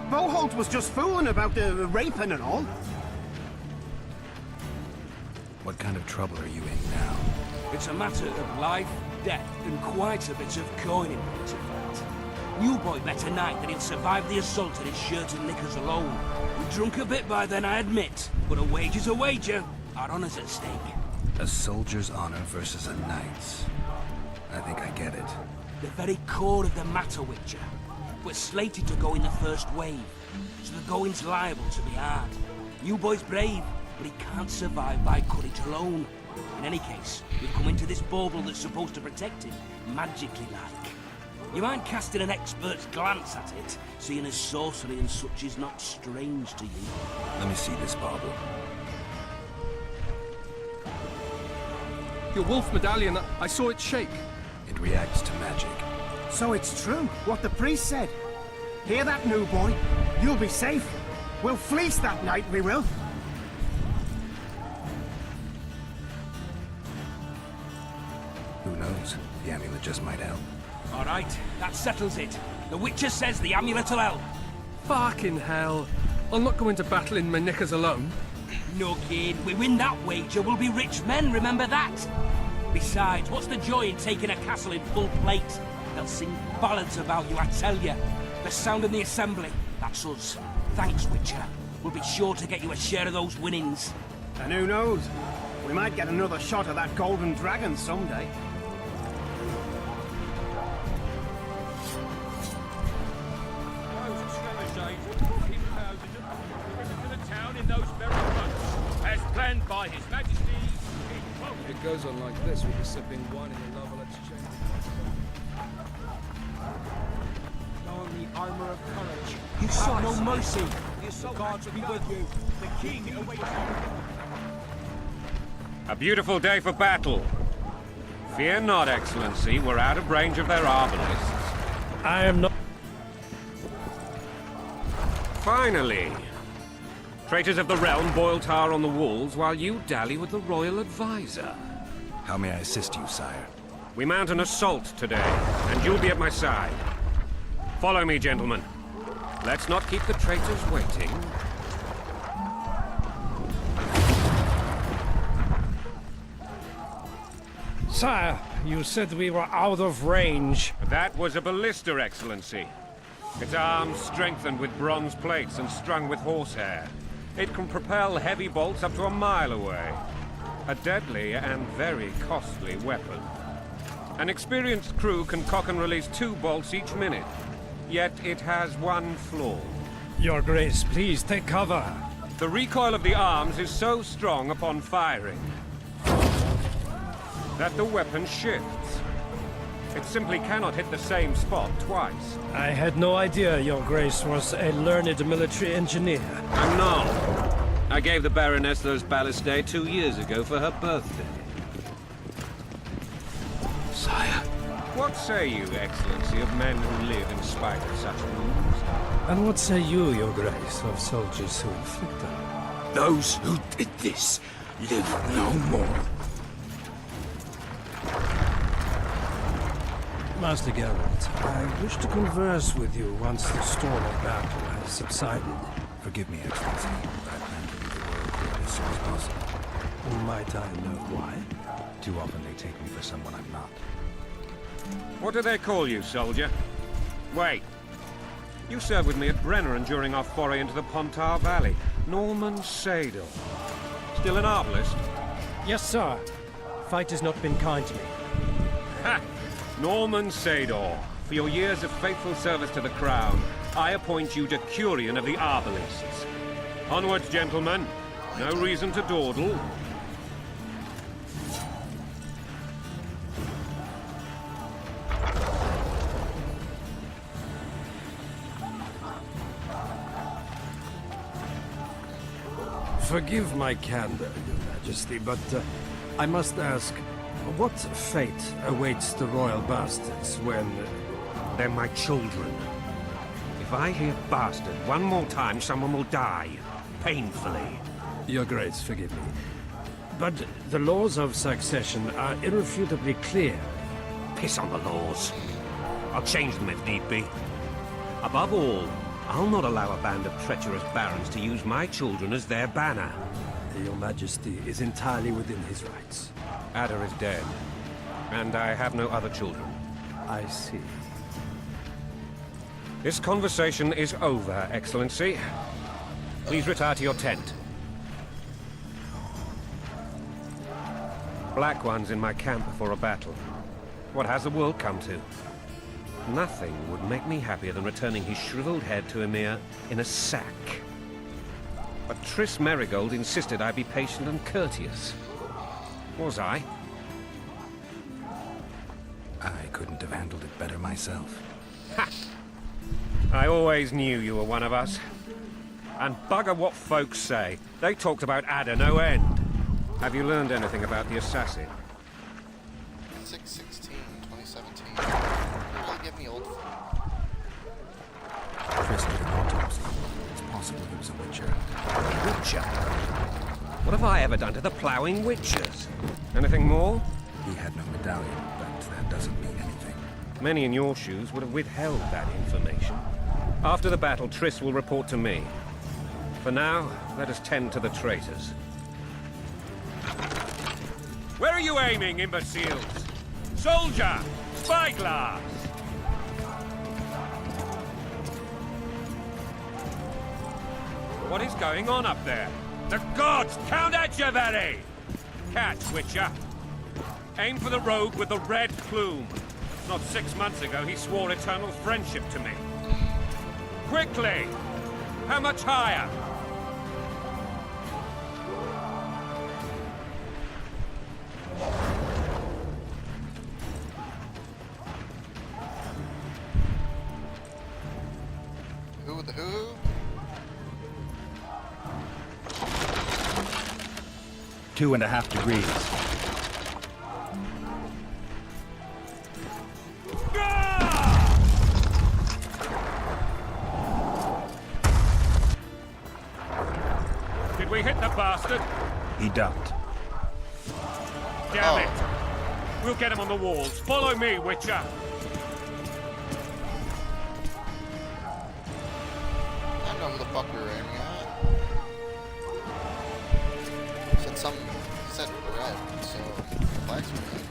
Boholt was just fooling about the raping and all. What kind of trouble are you in now? It's a matter of life, death, and quite a bit of coin in it, in fact. New Boy bet a night that he'd survived the assault in his shirt and knickers alone. We drunk a bit by then, I admit, but a wager's a wager. Our honor's at stake. A soldier's honor versus a knight's. I think I get it. The very core of the matter, Witcher. We're slated to go in the first wave, so the going's liable to be hard. New Boy's brave, but he can't survive by courage alone. In any case, we've come into this bauble that's supposed to protect him, magically like. You mind casting an expert's glance at it, seeing as sorcery and such is not strange to you? Let me see this bauble. Your wolf medallion, I saw it shake. It reacts to magic. So it's true, what the priest said. Hear that, new boy? You'll be safe. We'll fleece that night, we will. Who knows? The amulet just might help. All right, that settles it. The Witcher says the amulet'll help. Fucking hell. I'll not go into battle in my knickers alone. No, kid. We win that wager, we'll be rich men, remember that? Besides, what's the joy in taking a castle in full plate? They'll sing ballads about you, I tell you. The sound in the assembly, that's us. Thanks, Witcher. We'll be sure to get you a share of those winnings. And who knows? We might get another shot at that golden dragon someday. As planned by His Majesty. If it goes on like this, we'll be sipping wine in the Novel Exchange. On the armor of courage. You have no mercy. The gods be with you. The king awaits you. A beautiful day for battle. Fear not, Excellency. We're out of range of their arbalists. I am not. Finally. Traitors of the realm boil tar on the walls while you dally with the royal advisor. How may I assist you, sire? We mount an assault today, and you'll be at my side. Follow me, gentlemen. Let's not keep the traitors waiting. Sire, you said we were out of range. That was a ballista, Excellency. Its arms strengthened with bronze plates and strung with horsehair. It can propel heavy bolts up to a mile away. A deadly and very costly weapon. An experienced crew can cock and release 2 bolts each minute. Yet it has one flaw. Your Grace, please take cover. The recoil of the arms is so strong upon firing that the weapon shifts. It simply cannot hit the same spot twice. I had no idea Your Grace was a learned military engineer. I'm not. I gave the Baroness those ballistae 2 years ago for her birthday. Sire. What say you, Excellency, of men who live in spite of such wounds? And what say you, Your Grace, of soldiers who inflict them? Those who did this live no more. Master Geralt, I wish to converse with you once the storm of battle has subsided. Forgive me, Excellency. I plan to leave the world here as soon as possible. Might I know why? Too often they take me for someone I'm not. What do they call you, soldier? Wait. You served with me at Brenneran during our foray into the Pontar Valley. Norman Sador. Still an arbalist? Yes, sir. Fight has not been kind to me. Ha! Norman Sador. For your years of faithful service to the crown, I appoint you Decurion of the Arbalists. Onwards, gentlemen. No reason to dawdle. Forgive my candor, Your Majesty, but I must ask, what fate awaits the royal bastards when... They're my children. If I hear bastard one more time, someone will die. Painfully. Your Grace, forgive me. But the laws of succession are irrefutably clear. Piss on the laws. I'll change them if need be. Above all, I'll not allow a band of treacherous barons to use my children as their banner. Your Majesty is entirely within his rights. Ada is dead, and I have no other children. I see. This conversation is over, Excellency. Please retire to your tent. Black One's in my camp before a battle. What has the world come to? Nothing would make me happier than returning his shriveled head to Emir in a sack. But Triss Merigold insisted I be patient and courteous. Was I? I couldn't have handled it better myself. Ha! I always knew you were one of us. And bugger what folks say. They talked about Ada no end. Have you learned anything about the assassin? 6/16/2017. Will give me a Witcher. Witcher? What have I ever done to the ploughing Witchers? Anything more? He had no medallion, but that doesn't mean anything. Many in your shoes would have withheld that information. After the battle, Triss will report to me. For now, let us tend to the traitors. Where are you aiming, imbeciles? Soldier! Spyglass! What is going on up there? The gods! Count Etcheverry! Catch, Witcher. Aim for the rogue with the red plume. Not 6 months ago, he swore eternal friendship to me. Quickly! How much higher? Who the who? Two and a half degrees. Did we hit the bastard? He ducked. Damn it! We'll get him on the walls. Follow me, Witcher. I don't know who the fuck we were aiming at. Said red, so flags were red.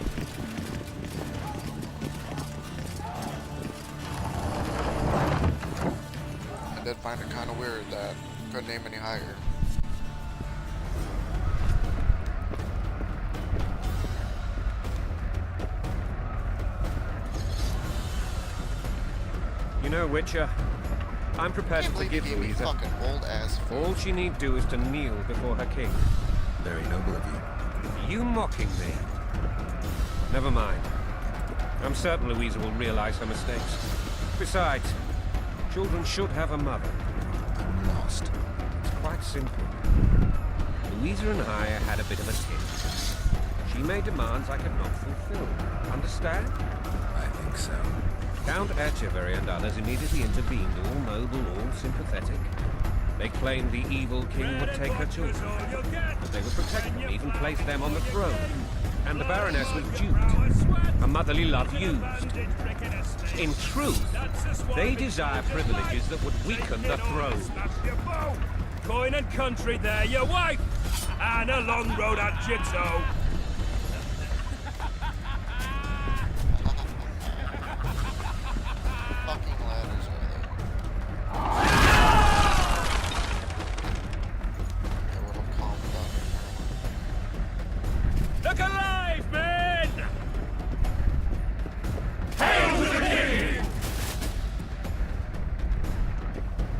I did find it kind of weird that couldn't aim any higher. You know, Witcher, I'm I prepared can't to believe you forgive gave me Louisa. fucking old ass. All she need do is to kneel before her king. Very noble of you. You mocking me? Never mind. I'm certain Louisa will realize her mistakes. Besides, children should have a mother. I'm lost. It's quite simple. Louisa and I had a bit of a tiff. She made demands I could not fulfill. Understand? I think so. Count Etcheverry and others immediately intervened, all noble, all sympathetic. They claimed the evil king would take her children, that they would protect them, even place them on the throne. And the Baroness was duped, her motherly love used. In truth, they desire privileges that would weaken the throne. Coin and country there, your wife! And a long road at Jigsaw. Fucking ladders are there. It would have calmed down. Look alive, men! Hail to the king!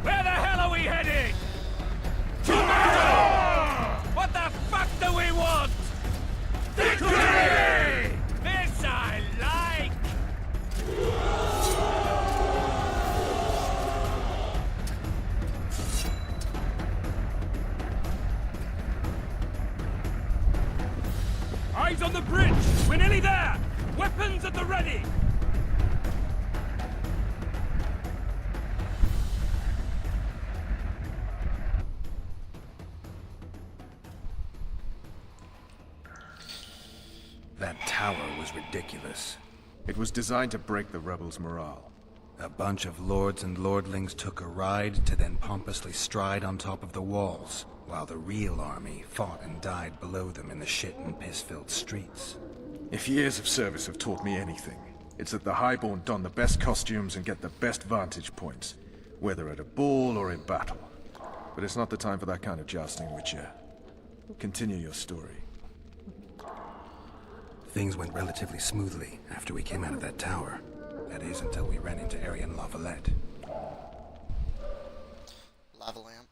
Where the hell are we heading? To battle! What the fuck do we want? Victory! This I like! Eyes on the bridge! We're nearly there! Weapons at the ready! That tower was ridiculous. It was designed to break the rebels' morale. A bunch of lords and lordlings took a ride to then pompously stride on top of the walls, while the real army fought and died below them in the shit and piss-filled streets. If years of service have taught me anything, it's that the Highborn don the best costumes and get the best vantage points, whether at a ball or in battle. But it's not the time for that kind of jousting, Witcher. Continue your story. Things went relatively smoothly after we came out of that tower. That is, until we ran into Arian La Valette. Lava lamp.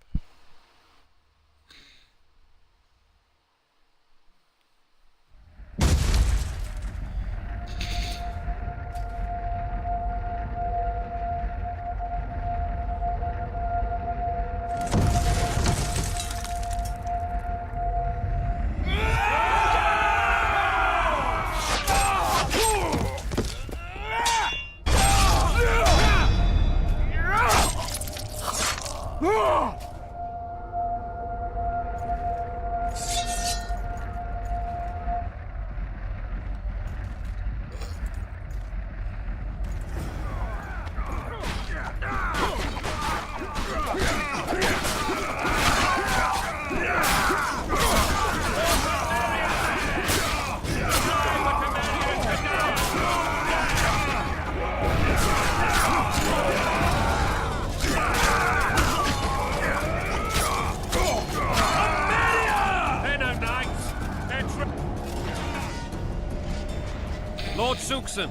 Lord Suxon,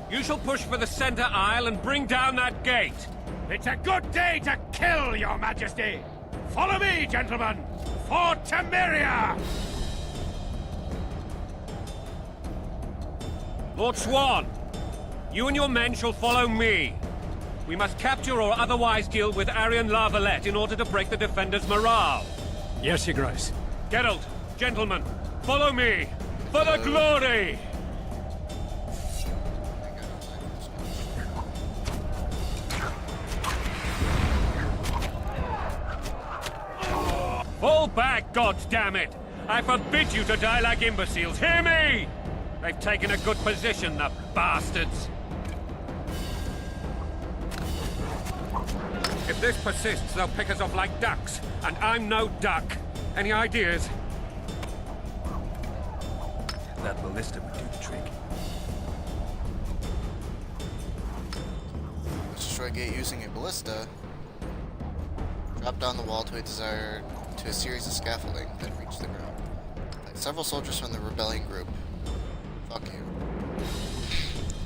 you shall push for the center aisle and bring down that gate. It's a good day to kill, Your Majesty! Follow me, gentlemen! For Temeria! Lord Swan, you and your men shall follow me. We must capture or otherwise deal with Arian La Valette in order to break the defenders' morale. Yes, Your Grace. Geralt, gentlemen, follow me! For the glory! Fall back, goddammit! I forbid you to die like imbeciles, hear me! They've taken a good position, the bastards! If this persists, they'll pick us off like ducks, and I'm no duck. Any ideas? That ballista would do the trick. Destroy gate using a ballista. Drop down the wall to a series of scaffolding, then reach the ground. Like several soldiers from the rebellion group. Fuck you.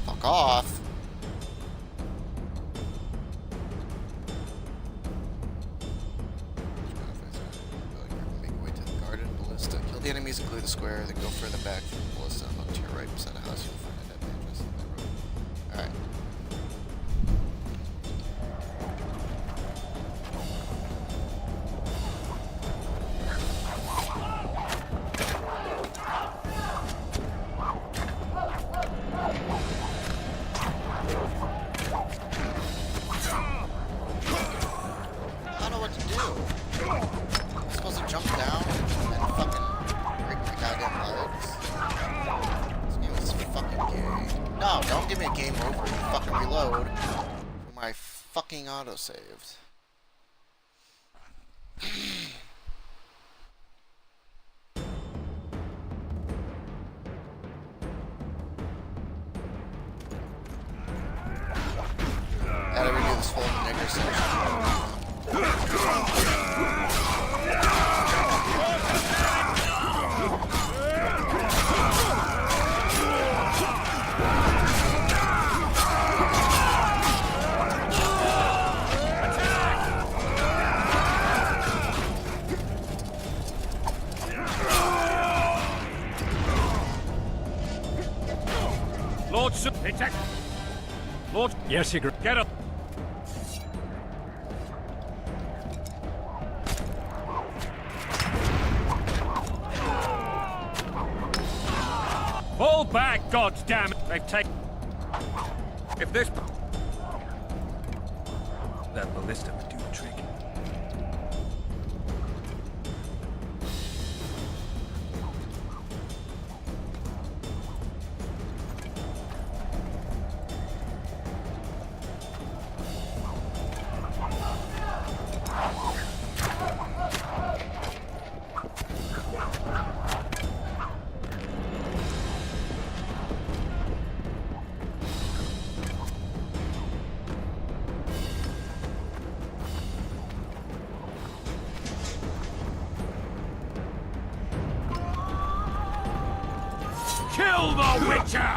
Fuck off. Make your way to the guarded ballista. Kill the enemies and clear the square, then go further back from the ballista and look to your right beside a house. You'll find a dead man dressed in that robe. Alright. Auto-saved. Gotta redo this whole nigger section. Lord, Yes, Your Grace. get up. Fall back, goddammit! They've taken. If this. That ballista would do the trick. Kill the Witcher!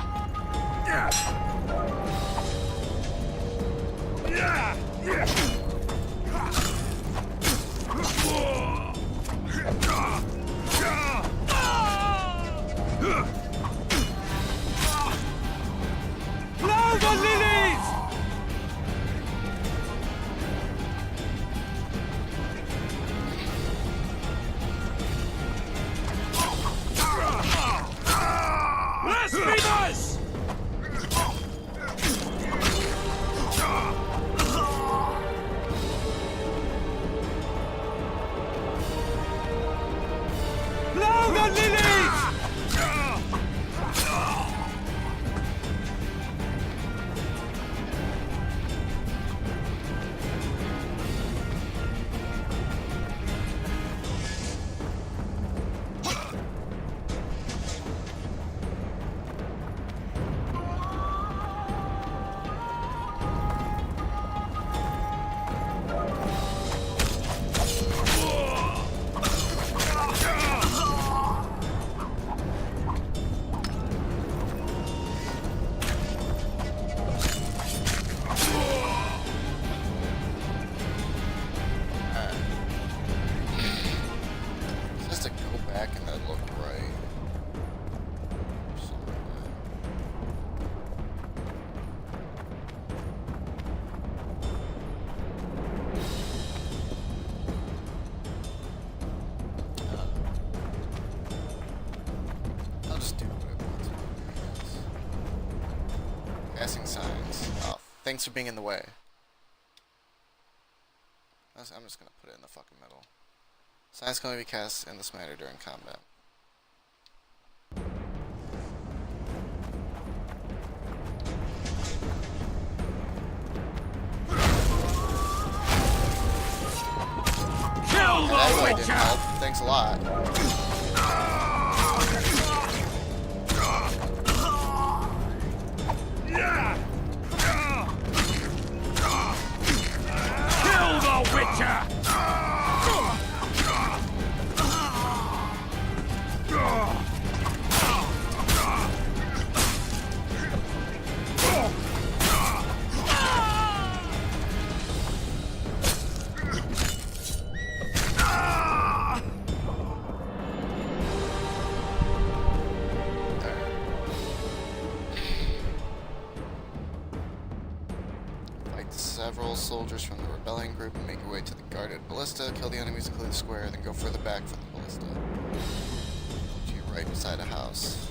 Blow the lilies! Blasphemous! Blow the lilies! Casting signs. Oh, thanks for being in the way. I'm just gonna put it in the fucking middle. Signs can only be cast in this manner during combat. Kill That the really didn't Witcher! help. Thanks a lot. Kill the Witcher! Fight several soldiers from the rebellion group and make your way to the guarded ballista. Kill the enemies and clear the square, then go further back from the ballista. To your right beside a house.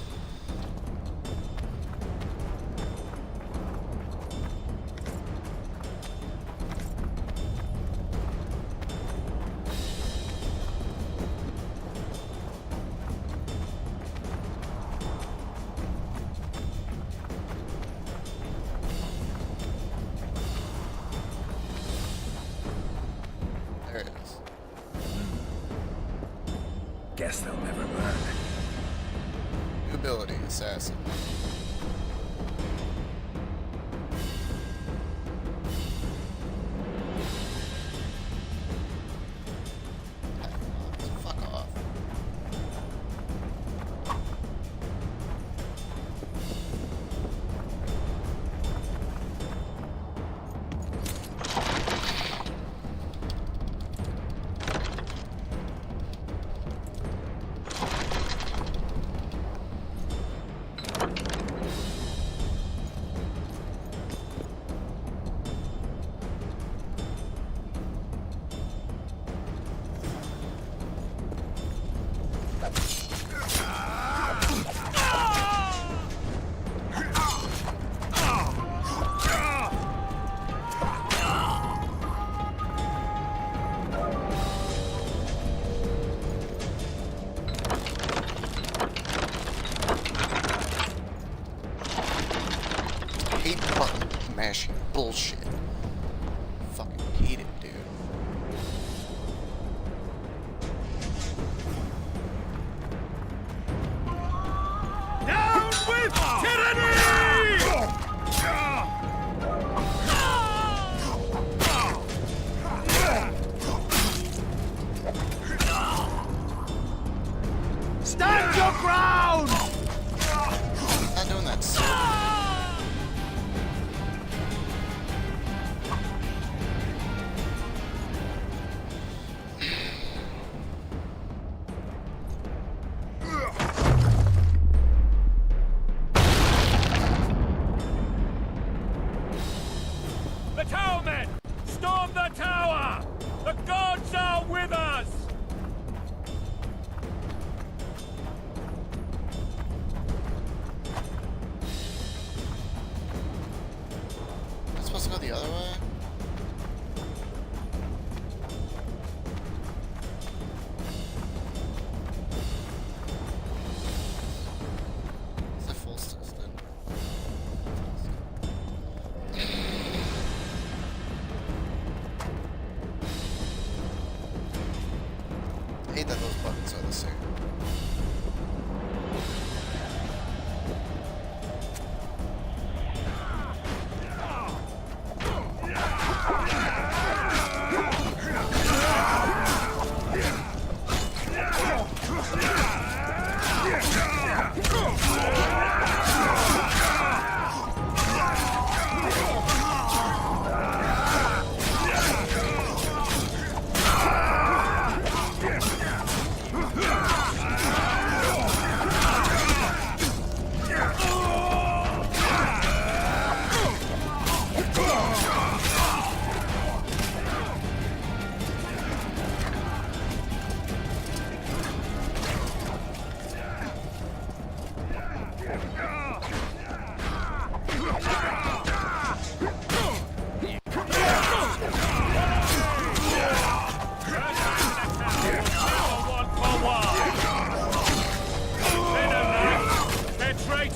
There it is. Guess they'll never learn. New ability, Assassin. Fuck off. Hate button mashing bullshit. Fucking hate it, dude. Down with tyranny! Stand your ground! Not doing that, sir. The towermen! Storm the tower! The gods are with us! Am I supposed to go the other way? Is it full assisted? I hate that those buttons are the same.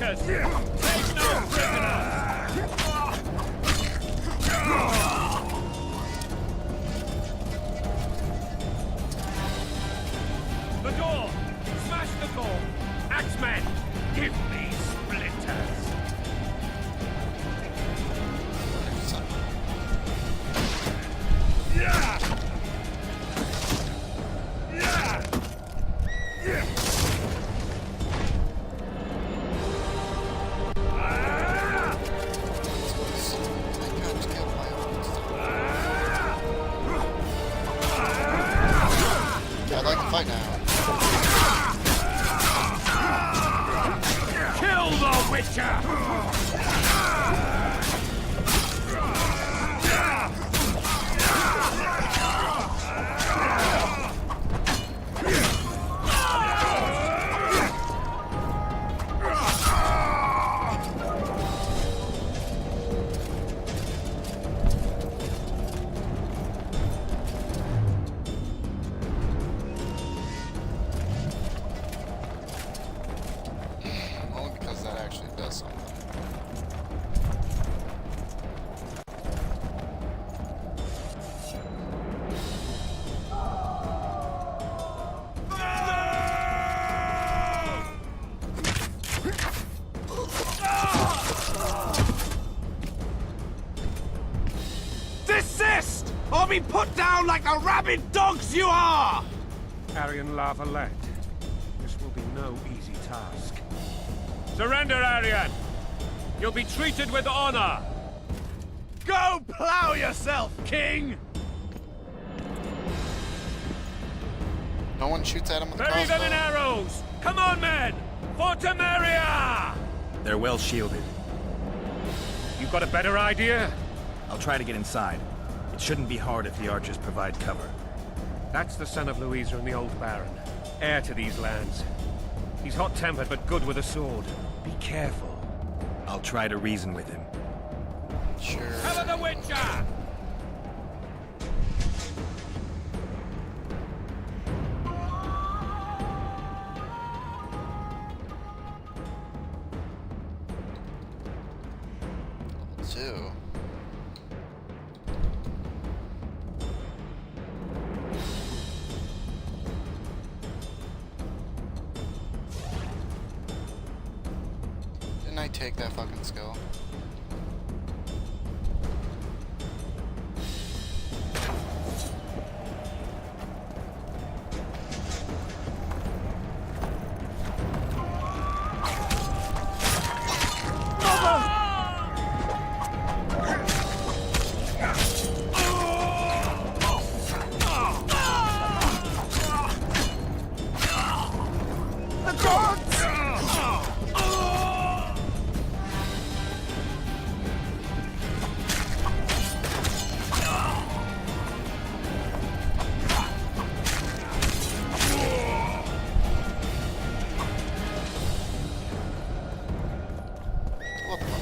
Warriors! Take no prisoners! The door! Smash the door! Axemen! Give me splinters! I'd like to fight now. Kill the Witcher! Only because that actually does something. Desist, or be put down like the rabid dogs you are! Arian La Valette. This will be no easy task. Surrender, Arian! You'll be treated with honor! Go plow yourself, King! No one shoots at him with the Bury them in crossbow. arrows! Come on, men! For Temeria! They're well shielded. You got a better idea? I'll try to get inside. It shouldn't be hard if the archers provide cover. That's the son of Louisa and the old Baron. Heir to these lands. He's hot-tempered but good with a sword. Be careful. I'll try to reason with him. Sure. Cover the Witcher! Two. Didn't I take that fucking skill? What the fuck?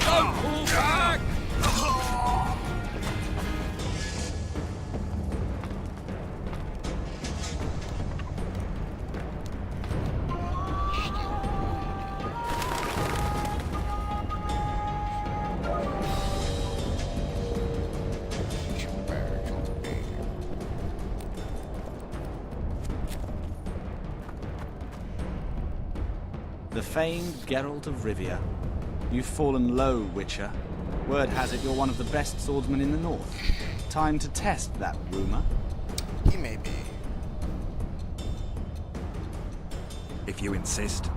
Don't pull back! The famed Geralt of Rivia. You've fallen low, Witcher. Word has it you're one of the best swordsmen in the north. Time to test that rumor. He may be. If you insist.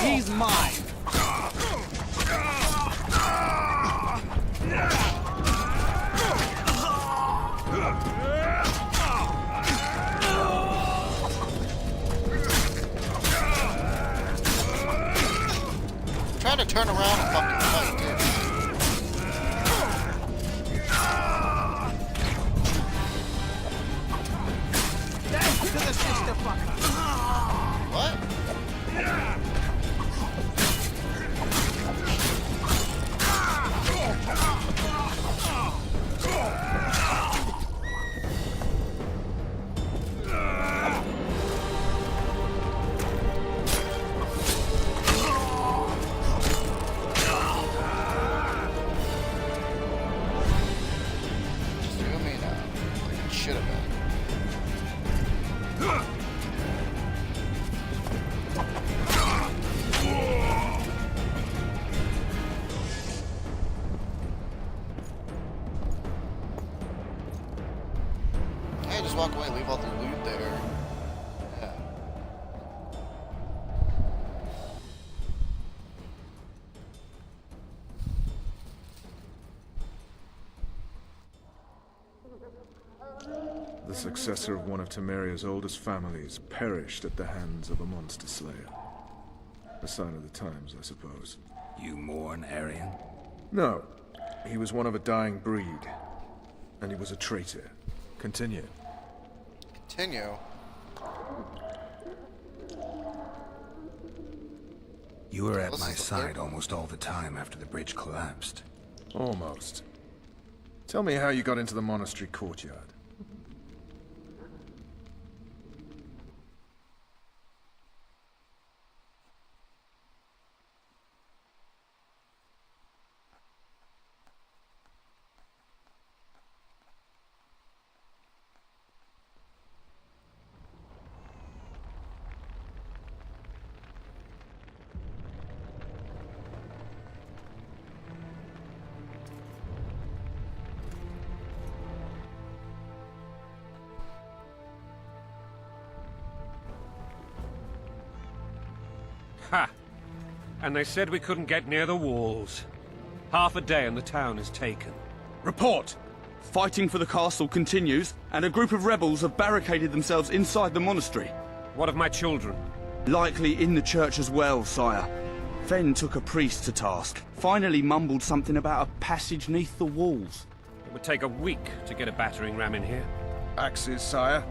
He's mine! Trying to turn around and fucking fight, dude. should have been. Hey, just walk away, leave all the loot there. Yeah. The successor of one of Temeria's oldest families perished at the hands of a monster slayer. A sign of the times, I suppose. You mourn Arian? No. He was one of a dying breed. And he was a traitor. Continue. Continue. You were at This my is the side third. almost all the time after the bridge collapsed. Almost. Tell me how you got into the monastery courtyard. Ha! And they said we couldn't get near the walls. Half a day and the town is taken. Report! Fighting for the castle continues, and a group of rebels have barricaded themselves inside the monastery. What of my children? Likely in the church as well, sire. Fen took a priest to task. Finally mumbled something about a passage neath the walls. It would take a week to get a battering ram in here. Axes, sire?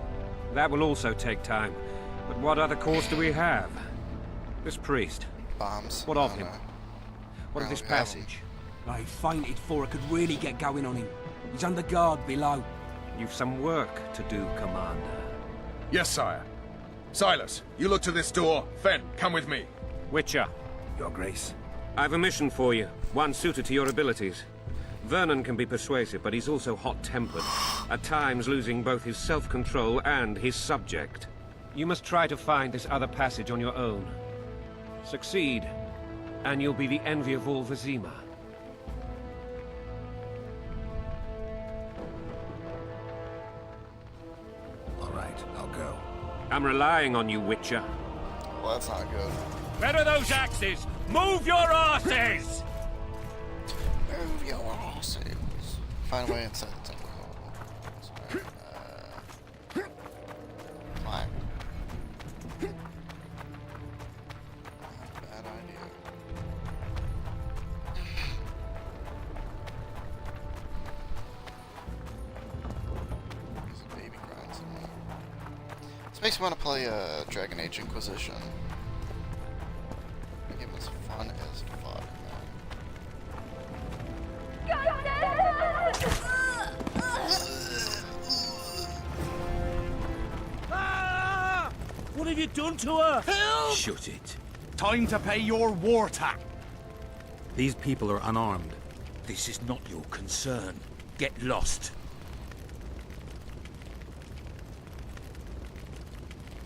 That will also take time. But what other course do we have? This priest. Bombs. What of I him? don't know. What of this Apparently we have them. passage? I fainted before I could really get going on him. He's under guard below. You've some work to do, Commander. Yes, sire. Silas, you look to this door. Fen, come with me. Witcher, Your Grace. I've a mission for you. One suited to your abilities. Vernon can be persuasive, but he's also hot-tempered. At times losing both his self-control and his subject. You must try to find this other passage on your own. Succeed, and you'll be the envy of all Vizima. All right, I'll go. I'm relying on you, Witcher. Well, that's not good. Where are those axes? Move your asses! Move your horses. Find a way inside the temple. Climb. Bad idea. There's a baby crying somewhere. This makes me want to play Dragon Age Inquisition. The game was fun as fuck, man. Ah! What have you done to her? Shut it. Time to pay your war tax. These people are unarmed. This is not your concern. Get lost.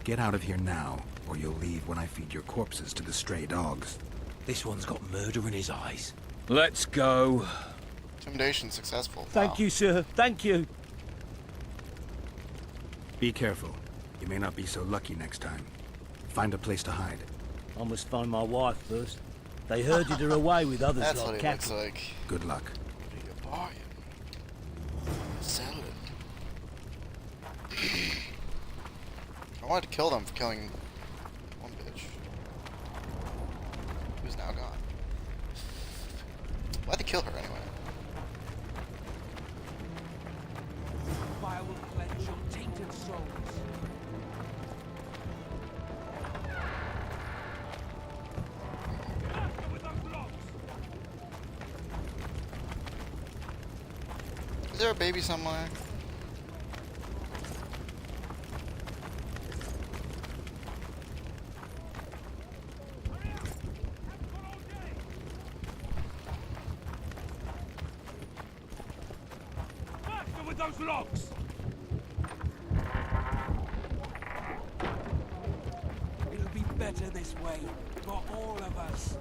Get out of here now, or you'll leave when I feed your corpses to the stray dogs. This one's got murder in his eyes. Let's go. Intimidation successful. Thank Wow. you, sir. Thank you. Be careful. You may not be so lucky next time. Find a place to hide. I must find my wife first. They herded her away with others That's like what he looks cattle. like. Good luck. What are you buying? Sell it. I wanted to kill them for killing one bitch. Who's now gone. Why'd they kill her anyway? Fire will cleanse your tainted souls. Is there a baby somewhere? Faster with those logs! better this way, for all of us.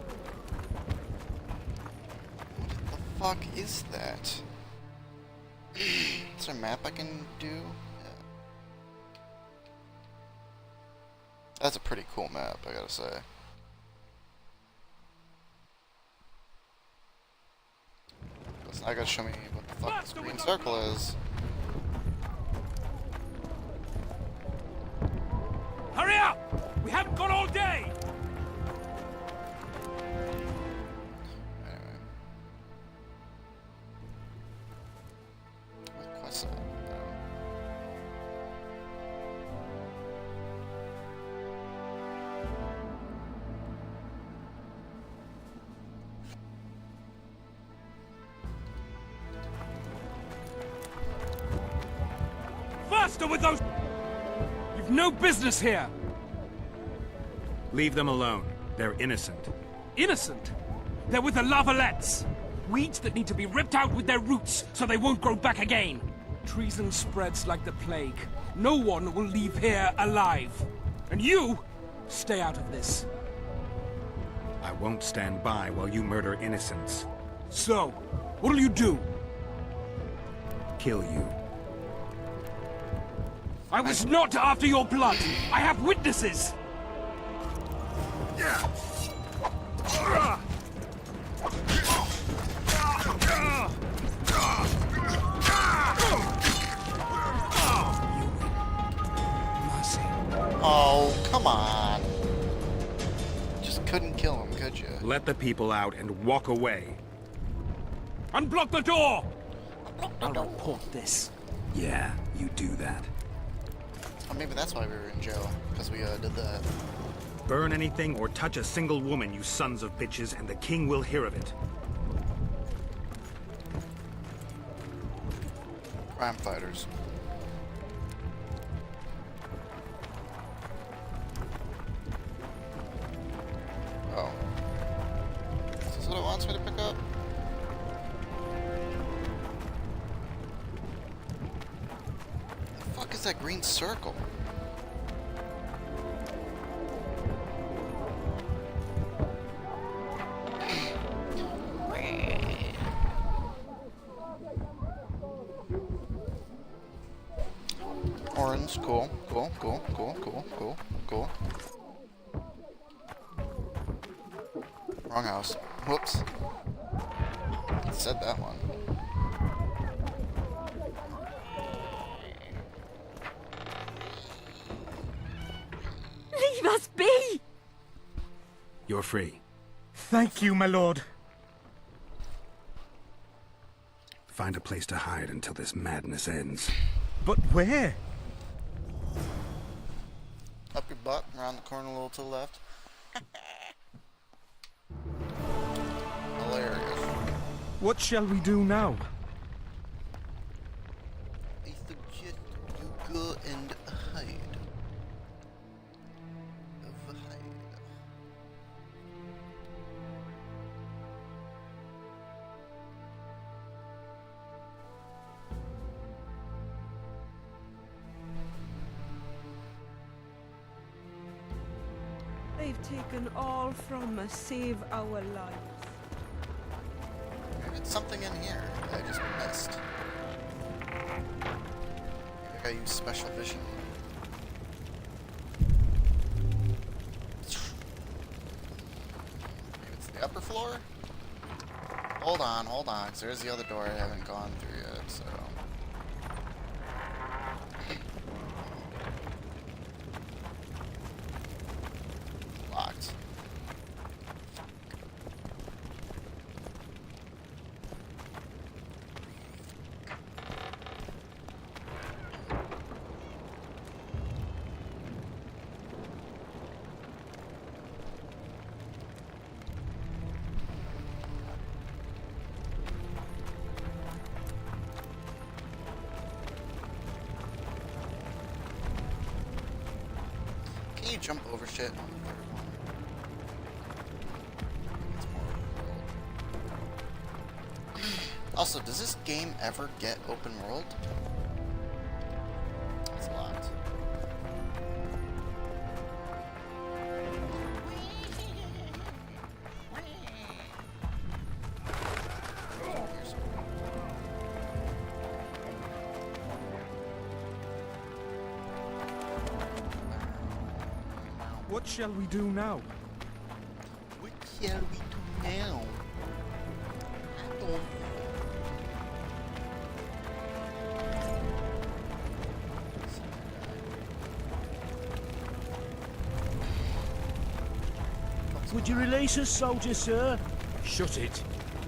What the fuck is that? Is there a map I can do? Yeah. That's a pretty cool map, I gotta say. Listen, I gotta show me what the fuck this green circle is. Hurry up! We haven't got all day! Anyway. What quest is that? Faster with those... You've no business here! Leave them alone. They're innocent. Innocent? They're with the Lavalettes. Weeds that need to be ripped out with their roots so they won't grow back again. Treason spreads like the plague. No one will leave here alive. And you, stay out of this. I won't stand by while you murder innocents. So, what'll you do? Kill you. I was not after your blood. I have witnesses. Oh, come on. Just couldn't kill him, could you? Let the people out and walk away. Unblock the door! I'll report this. Yeah, you do that. Oh, maybe that's why we were in jail, because we did that. Burn anything or touch a single woman, you sons of bitches, and the king will hear of it. Crime fighters. Oh. Is this what it wants me to pick up? The fuck is that green circle? Orange, cool, cool, cool, cool, cool, cool, cool. Wrong house. Whoops. Said that one. Leave us be! You're free. Thank you, my lord. Find a place to hide until this madness ends. But where? Up your butt, around the corner a little to the left. Hilarious. What shall we do now? I suggest you go and hide. They've taken all from us, save our lives. There's something in here that I just missed. I think I used special vision. Maybe it's the upper floor? Hold on, 'cause there's the other door I haven't gone through yet, so... Locked. Can you jump over shit on the third one? It's more open world. Also, does this game ever get open world? It's locked. What shall we do now? What shall we do now? I don't know. Would you release us, soldier, sir? Shut it.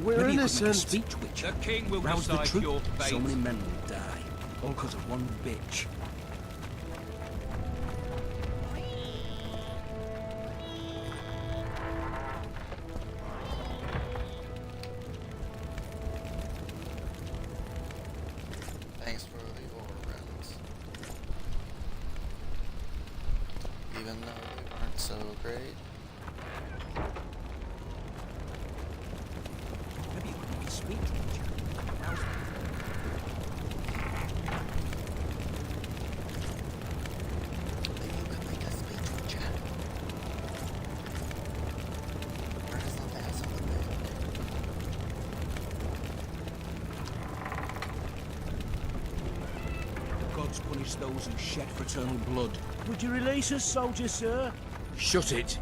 We're Maybe innocent. You could make a speech, Witcher. The king will Rouse the decide troop. your fate. So many men will die, all because of one bitch. Thanks for the overruns. Even though they weren't so great. Maybe you could make a speech, Witcher. Rouse Maybe you could make a speech with Jack. Where does the fast on the Gods punish those who shed fraternal blood. Would you release us, soldier, sir? Shut it.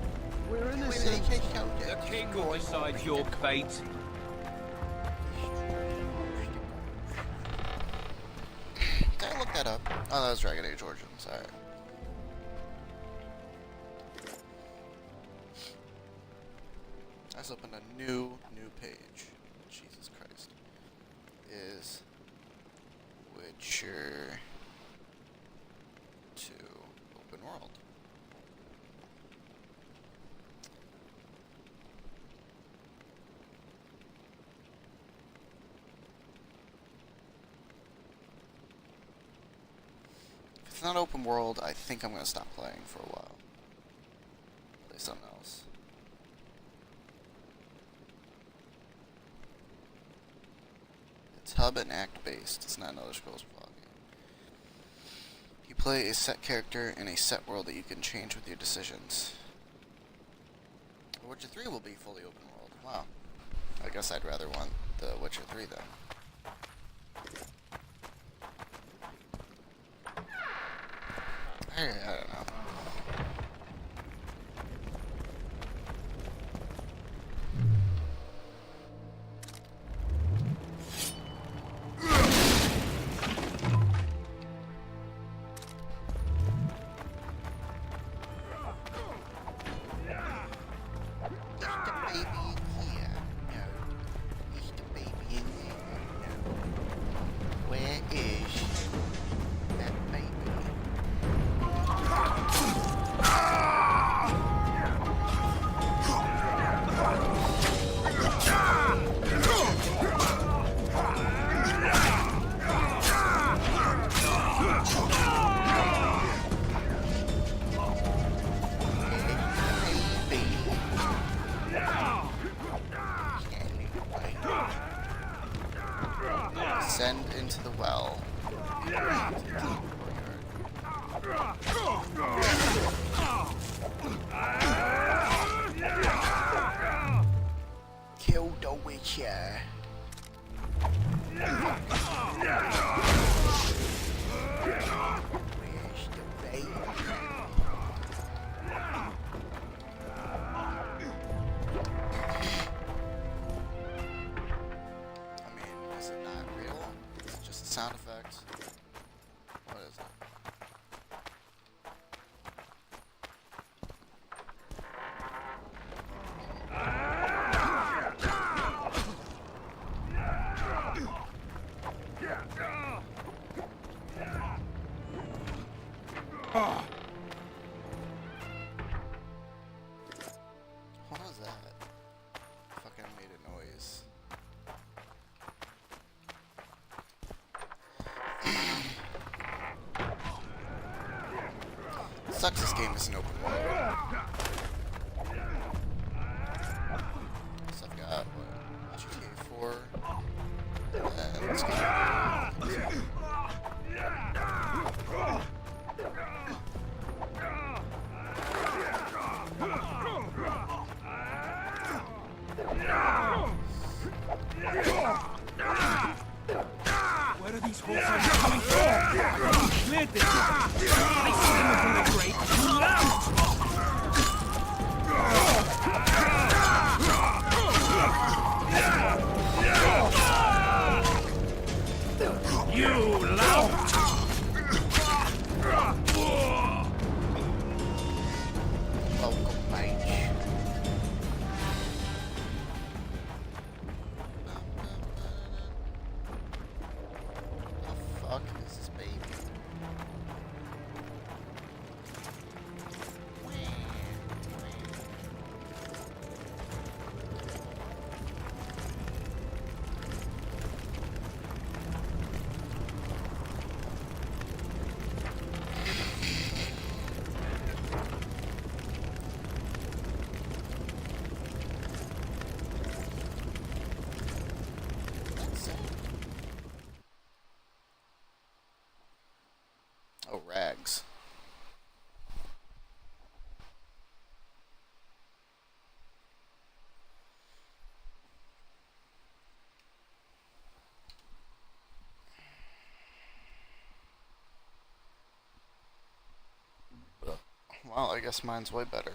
We're innocent. The king will decide your fate. Did I look that up? Oh, that was Dragon Age Origins. Alright. Let's open a new page. Jesus Christ. Is Witcher 2 open world? If it's not open world, I think I'm gonna stop playing for a while. Play something else. It's hub and act based. It's not another Scrolls game. You play a set character in a set world that you can change with your decisions. Witcher 3 will be fully open world. Wow. I guess I'd rather want the Witcher 3 then. I don't know. Send into the well. Kill the Witcher. Where's the baby? Is it not real? Is it just a sound effect? What is it? What was that? Fucking made a noise. Sucks this game isn't open world. So I've got what, GTA 4 and let's go. Where are these horses coming from? Cleared this. I see them within the grate. You lout! Welcome, mate. The fuck is this baby? Oh, rags. Well, I guess mine's way better.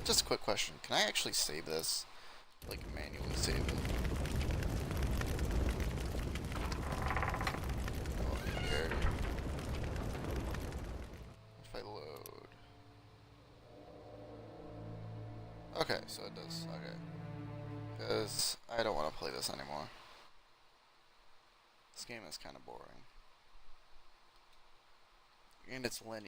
Just a quick question. Can I actually save this? Like, manually save it? Oh, here. If I load... Okay, so it does. Okay. Because I don't want to play this anymore. This game is kind of boring. And it's linear.